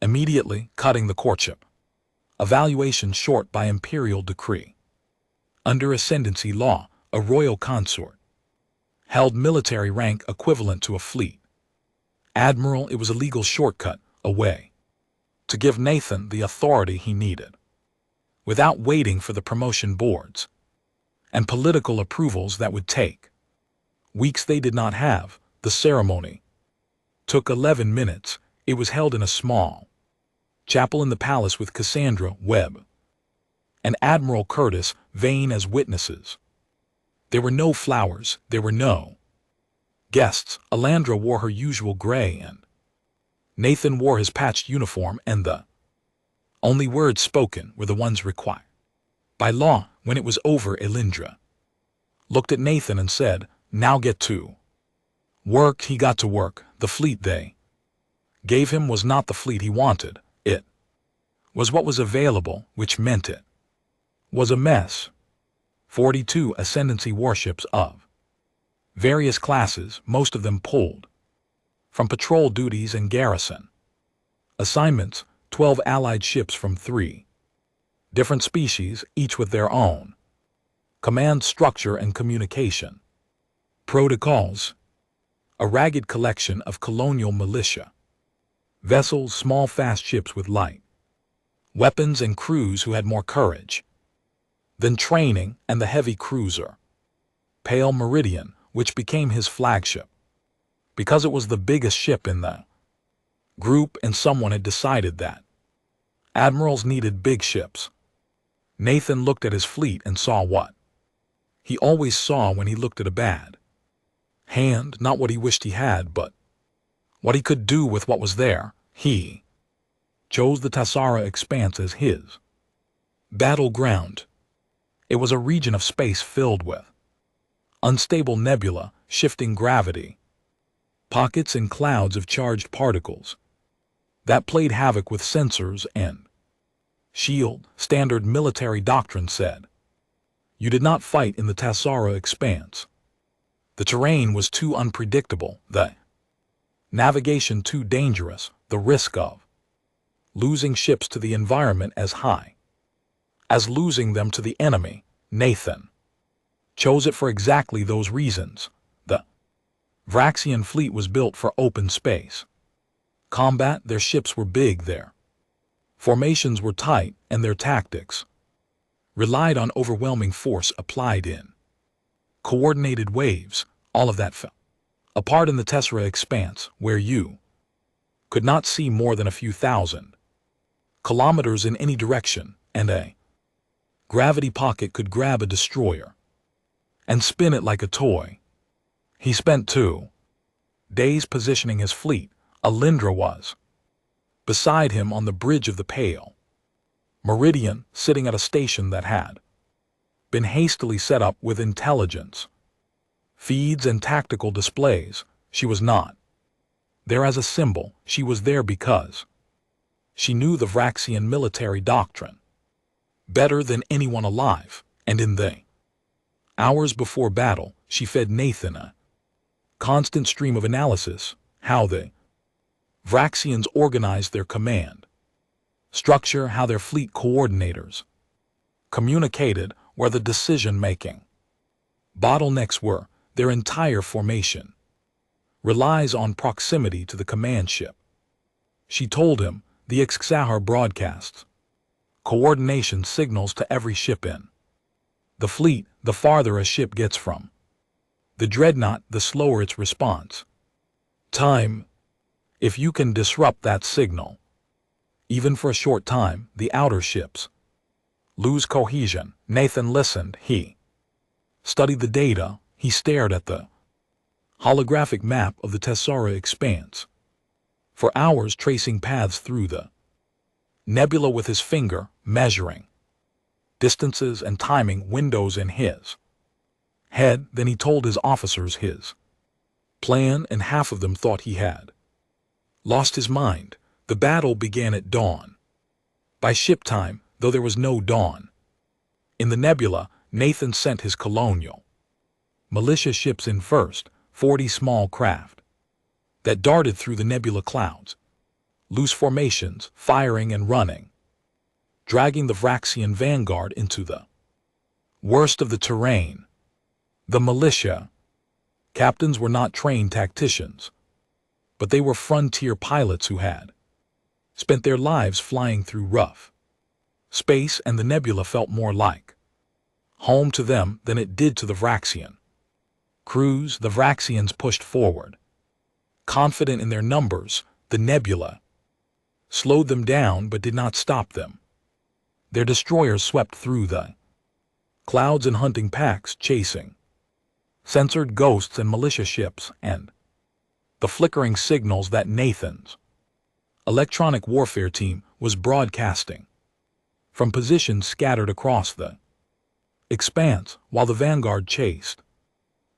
immediately cutting the courtship evaluation short by imperial decree. Under ascendancy law, a royal consort held military rank equivalent to a fleet admiral. It was a legal shortcut, a way to give Nathan the authority he needed without waiting for the promotion boards and political approvals that would take weeks. They did not have. The ceremony took 11 minutes. It was held in a small chapel in the palace with Cassandra Webb and Admiral Curtis Vane as witnesses. There were no flowers. There were no guests. Elandra wore her usual gray and Nathan wore his patched uniform, and the only words spoken were the ones required by law. When it was over, Elindra looked at Nathan and said, now get to work. He got to work. The fleet they gave him was not the fleet he wanted. It was what was available, which meant it was a mess. 42 Ascendancy warships of various classes, most of them pulled from patrol duties and garrison assignments. 12 allied ships from 3 different species, each with their own command structure and communication protocols. A ragged collection of colonial militia vessels, small fast ships with light weapons, and crews who had more courage then training and the heavy cruiser, Pale Meridian, which became his flagship, because it was the biggest ship in the group and someone had decided that admirals needed big ships. Nathan looked at his fleet and saw what he always saw when he looked at a bad hand, not what he wished he had, but what he could do with what was there. He chose the Tassara Expanse as his battleground. It was a region of space filled with unstable nebula, shifting gravity, pockets and clouds of charged particles that played havoc with sensors and shield. Standard military doctrine said, you did not fight in the Tassara Expanse. The terrain was too unpredictable, the navigation too dangerous, the risk of losing ships to the environment as high as losing them to the enemy. Nathan chose it for exactly those reasons. The Vraxian fleet was built for open space combat. Their ships were big, their formations were tight, and their tactics relied on overwhelming force applied in coordinated waves. All of that fell apart in the Tessera Expanse, where you could not see more than a few thousand kilometers in any direction, and a gravity pocket could grab a destroyer and spin it like a toy. He spent 2 days positioning his fleet. Alindra was beside him on the bridge of the Pale Meridian, sitting at a station that had been hastily set up with intelligence feeds and tactical displays. She was not there as a symbol, she was there because she knew the Vraxian military doctrine better than anyone alive, and in the hours before battle, she fed Nathan a constant stream of analysis, how the Vraxians organized their command structure, how their fleet coordinators communicated, where the decision-making bottlenecks were. Their entire formation relies on proximity to the command ship. She told him the Ixxahar broadcasts coordination signals to every ship in the fleet. The farther a ship gets from the dreadnought, the slower its response time. If you can disrupt that signal, even for a short time, the outer ships lose cohesion. Nathan listened. He studied the data. He stared at the holographic map of the Tessara Expanse for hours, tracing paths through the nebula with his finger, measuring distances and timing windows in his head. Then he told his officers his plan, and half of them thought he had lost his mind. The battle began at dawn. By ship time, though there was no dawn in the nebula, Nathan sent his colonial militia ships in first, 40 small craft that darted through the nebula clouds, loose formations, firing and running, dragging the Vraxian vanguard into the worst of the terrain. The militia captains were not trained tacticians, but they were frontier pilots who had spent their lives flying through rough space, and the nebula felt more like home to them than it did to the Vraxian crews. The Vraxians pushed forward, confident in their numbers. The nebula slowed them down but did not stop them. Their destroyers swept through the clouds in hunting packs, chasing censored ghosts and militia ships and the flickering signals that Nathan's electronic warfare team was broadcasting from positions scattered across the expanse. While the vanguard chased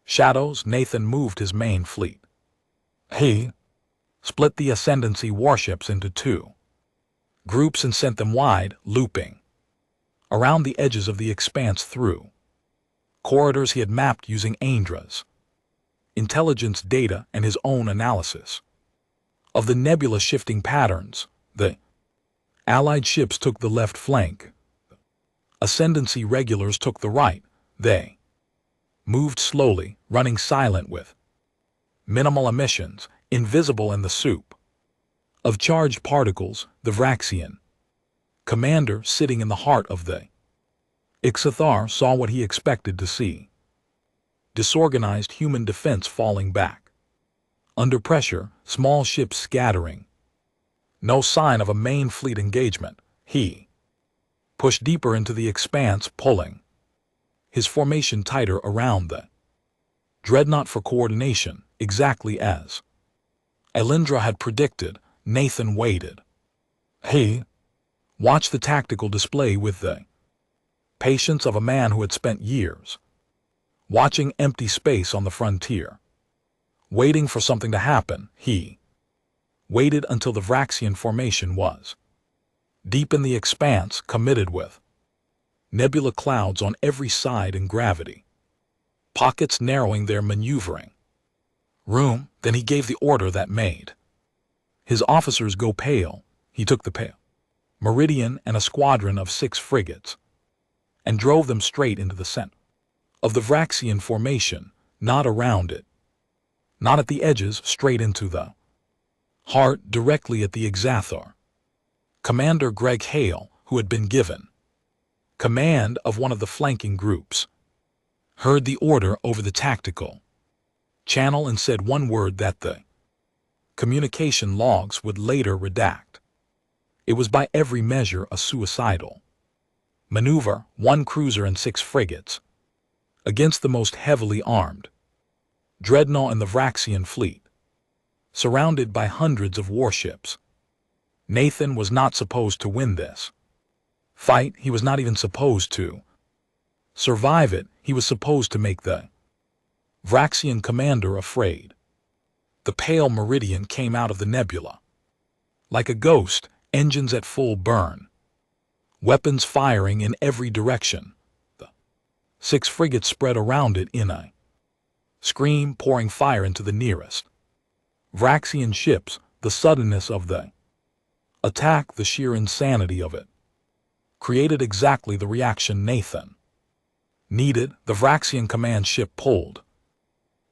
shadows, Nathan moved his main fleet. He split the Ascendancy warships into 2 groups and sent them wide, looping around the edges of the expanse through corridors he had mapped using Aindra's intelligence data and his own analysis of the nebula shifting patterns. The Allied ships took the left flank. Ascendancy regulars took the right. They moved slowly, running silent with minimal emissions, invisible in the soup of charged particles. The Vraxian commander, sitting in the heart of the Ixathar saw what he expected to see. Disorganized human defense falling back. Under pressure, small ships scattering. No sign of a main fleet engagement. He pushed deeper into the expanse, pulling his formation tighter around the dreadnought for coordination, exactly as Elindra had predicted. Nathan waited. He watched the tactical display with the patience of a man who had spent years watching empty space on the frontier. Waiting for something to happen, he waited until the Vraxian formation was deep in the expanse, committed with nebula clouds on every side and gravity. Pockets narrowing their maneuvering room. Then he gave the order that made his officers go pale. He took the pale Meridian and a squadron of 6 frigates and drove them straight into the center of the Vraxian formation, not around it, not at the edges, straight into the heart, directly at the Ixathar. Commander Greg Hale, who had been given command of one of the flanking groups, heard the order over the tactical channel and said one word that the communication logs would later redact. It was by every measure a suicidal maneuver, 1 cruiser and 6 frigates against the most heavily armed dreadnought in the Vraxian fleet, surrounded by hundreds of warships. Nathan was not supposed to win this fight. He was not even supposed to survive it. He was supposed to make the Vraxian commander afraid. The pale Meridian came out of the nebula like a ghost, engines at full burn, weapons firing in every direction. The 6 frigates spread around it in a scream, pouring fire into the nearest Vraxian ships. The suddenness of the attack, the sheer insanity of it, created exactly the reaction Nathan needed. The Vraxian command ship pulled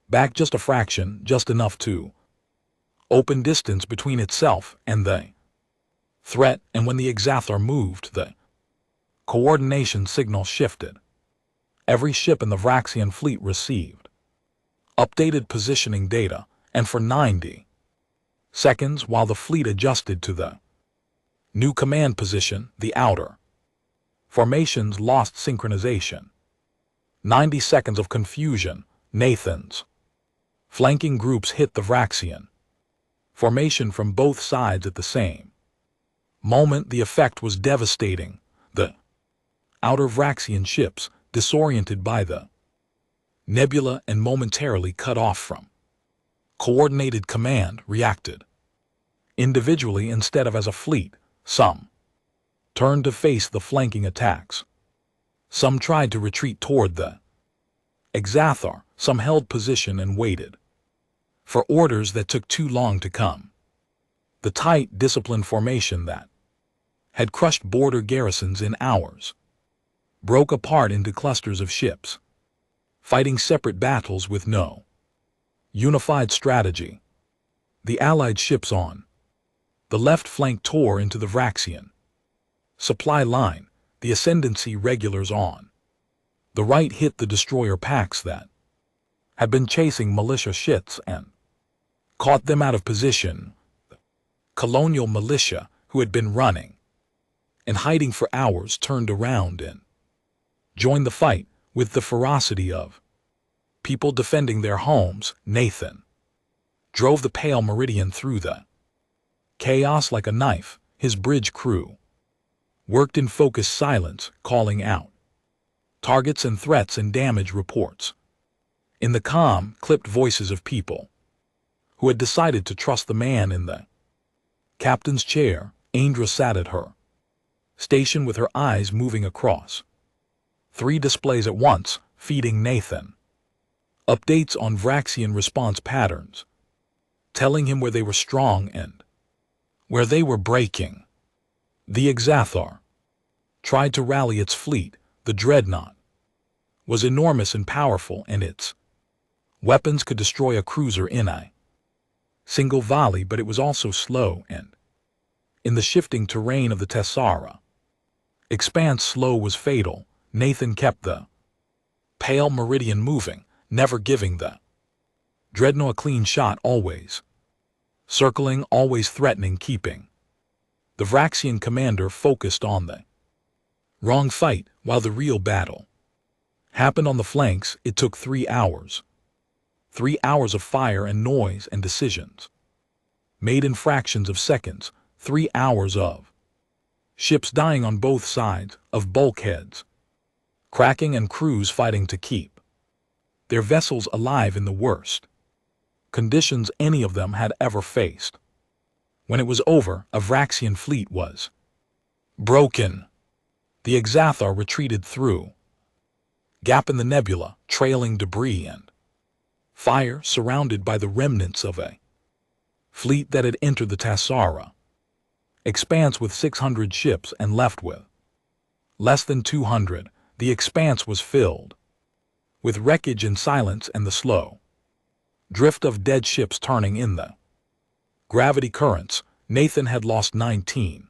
back just a fraction, just enough to open distance between itself and the threat, and when the Ixathar moved, the coordination signal shifted. Every ship in the Vraxian fleet received updated positioning data, and for 90 seconds, while the fleet adjusted to the new command position, the outer formations lost synchronization. 90 seconds of confusion. Nathan's flanking groups hit the Vraxian formation from both sides at the same moment. The effect was devastating. The outer Vraxian ships, disoriented by the nebula and momentarily cut off from coordinated command, reacted individually instead of as a fleet. Some turned to face the flanking attacks. Some tried to retreat toward the Ixathar. Some held position and waited for orders that took too long to come. The tight, disciplined formation that had crushed border garrisons in hours broke apart into clusters of ships, fighting separate battles with no unified strategy. The Allied ships on the left flank tore into the Vraxian supply line. The Ascendancy regulars on the right hit the destroyer packs that had been chasing militia ships and caught them out of position. The colonial militia, who had been running and hiding for hours, turned around and joined the fight with the ferocity of people defending their homes. Nathan drove the pale Meridian through the chaos like a knife. His bridge crew worked in focused silence, calling out targets and threats and damage reports in the calm, clipped voices of people who had decided to trust the man in the captain's chair. Aindra sat at her station with her eyes moving across 3 displays at once, feeding Nathan updates on Vraxian response patterns, telling him where they were strong and where they were breaking. The Ixathar tried to rally its fleet. The dreadnought was enormous and powerful, and its weapons could destroy a cruiser in a single volley, but it was also slow and, in the shifting terrain of the Tessara expanse, slow was fatal. Nathan kept the pale meridian moving, never giving the dreadnought a clean shot always. Circling, always threatening, keeping the Vraxian commander focused on the wrong fight, while the real battle happened on the flanks. It took 3 hours. 3 hours of fire and noise and decisions made in fractions of seconds. 3 hours of ships dying on both sides, of bulkheads cracking and crews fighting to keep their vessels alive in the worst conditions any of them had ever faced. When it was over, a Vraxian fleet was broken. The Exathar retreated through gap in the nebula, trailing debris and fire, surrounded by the remnants of a fleet that had entered the Tassara expanse with 600 ships and left with less than 200. The expanse was filled with wreckage and silence and the slow drift of dead ships turning in the gravity currents. Nathan had lost 19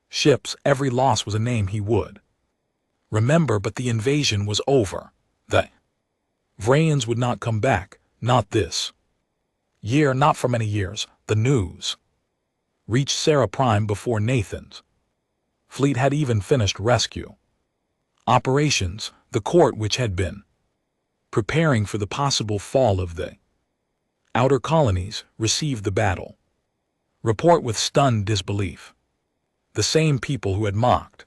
ships. Every loss was a name he would remember, but the invasion was over. The Vrayans would not come back, not this year, not for many years. The news reached Sarah Prime before Nathan's fleet had even finished rescue operations. The court, which had been preparing for the possible fall of the outer colonies, received the battle report with stunned disbelief. The same people who had mocked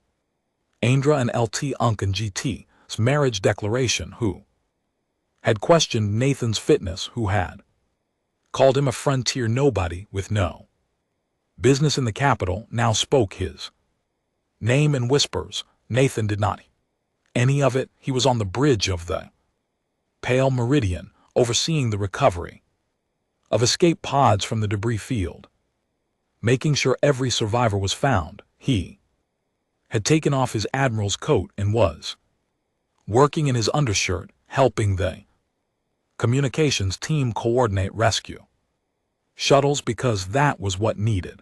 Andra and LT Unk and GT's marriage declaration, who had questioned Nathan's fitness, who had called him a frontier nobody with no business in the capital, now spoke his name in whispers. Nathan did not any of it. He was on the bridge of the pale meridian, overseeing the recovery of escape pods from the debris field, making sure every survivor was found. He had taken off his admiral's coat and was working in his undershirt, helping the communications team coordinate rescue shuttles, because that was what needed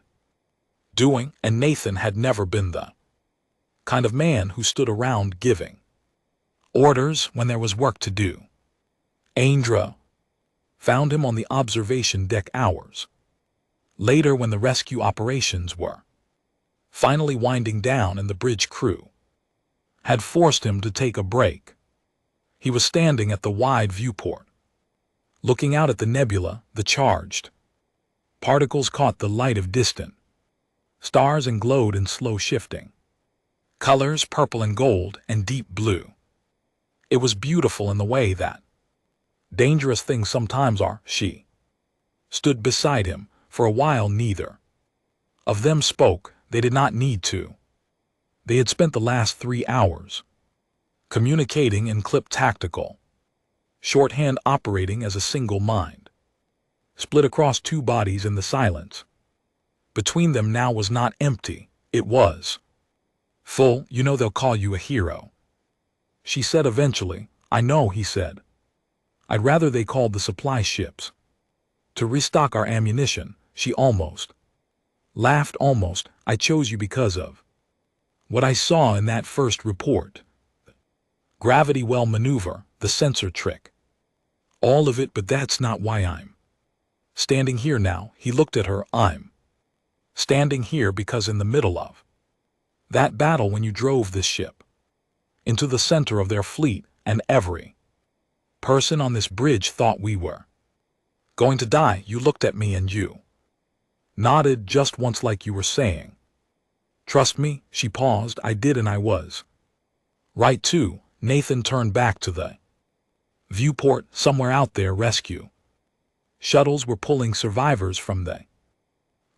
doing, and Nathan had never been the kind of man who stood around giving orders when there was work to do. Andra found him on the observation deck hours later, when the rescue operations were finally winding down and the bridge crew had forced him to take a break. He was standing at the wide viewport, looking out at the nebula. The charged particles caught the light of distant stars and glowed in slow shifting colors, purple and gold and deep blue. It was beautiful in the way that dangerous things sometimes are. She stood beside him. For a while neither of them spoke. They did not need to. They had spent the last 3 hours communicating in clip tactical shorthand, operating as a single mind, split across 2 bodies in the silence. Between them now was not empty, it was full. You know, they'll call you a hero, she said eventually. I know, he said. I'd rather they called the supply ships to restock our ammunition. She almost laughed. Almost. I chose you because of what I saw in that first report. Gravity well maneuver, the sensor trick, all of it, but that's not why I'm standing here now. He looked at her. I'm standing here because in the middle of that battle, when you drove this ship into the center of their fleet, and every person on this bridge thought we were going to die, you looked at me and you nodded just once, like you were saying, trust me. She paused. I did, and I was right too. Nathan turned back to the viewport. Somewhere out there, rescue shuttles were pulling survivors from the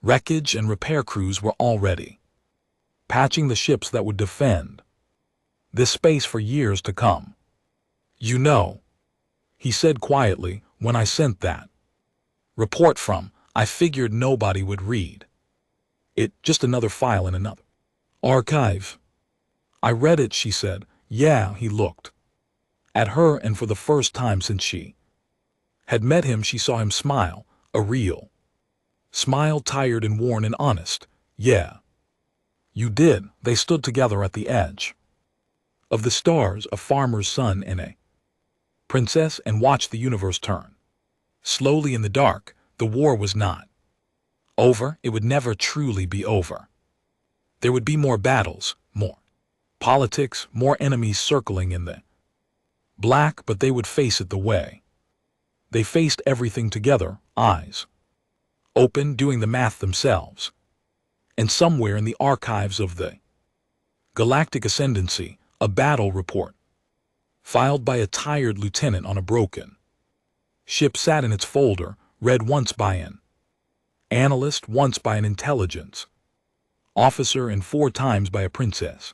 wreckage, and repair crews were already patching the ships that would defend this space for years to come. You know, he said quietly, when I sent that report from, I figured nobody would read it, just another file in another archive. I read it, she said. Yeah. He looked at her, and for the first time since she had met him, she saw him smile, a real smile, tired and worn and honest. Yeah. You did. They stood together at the edge Of the stars, a farmer's son and a princess, and watched the universe turn. Slowly in the dark, the war was not over. It would never truly be over. There would be more battles, more politics, more enemies circling in the black, but they would face it the way they faced everything together, eyes open, doing the math themselves. And somewhere in the archives of the Galactic Ascendancy, a battle report, filed by a tired lieutenant on a broken ship, sat in its folder, read once by an analyst, once by an intelligence officer, and 4 times by a princess,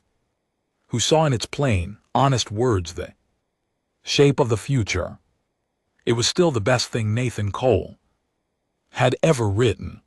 who saw in its plain, honest words the shape of the future. It was still the best thing Nathan Cole had ever written.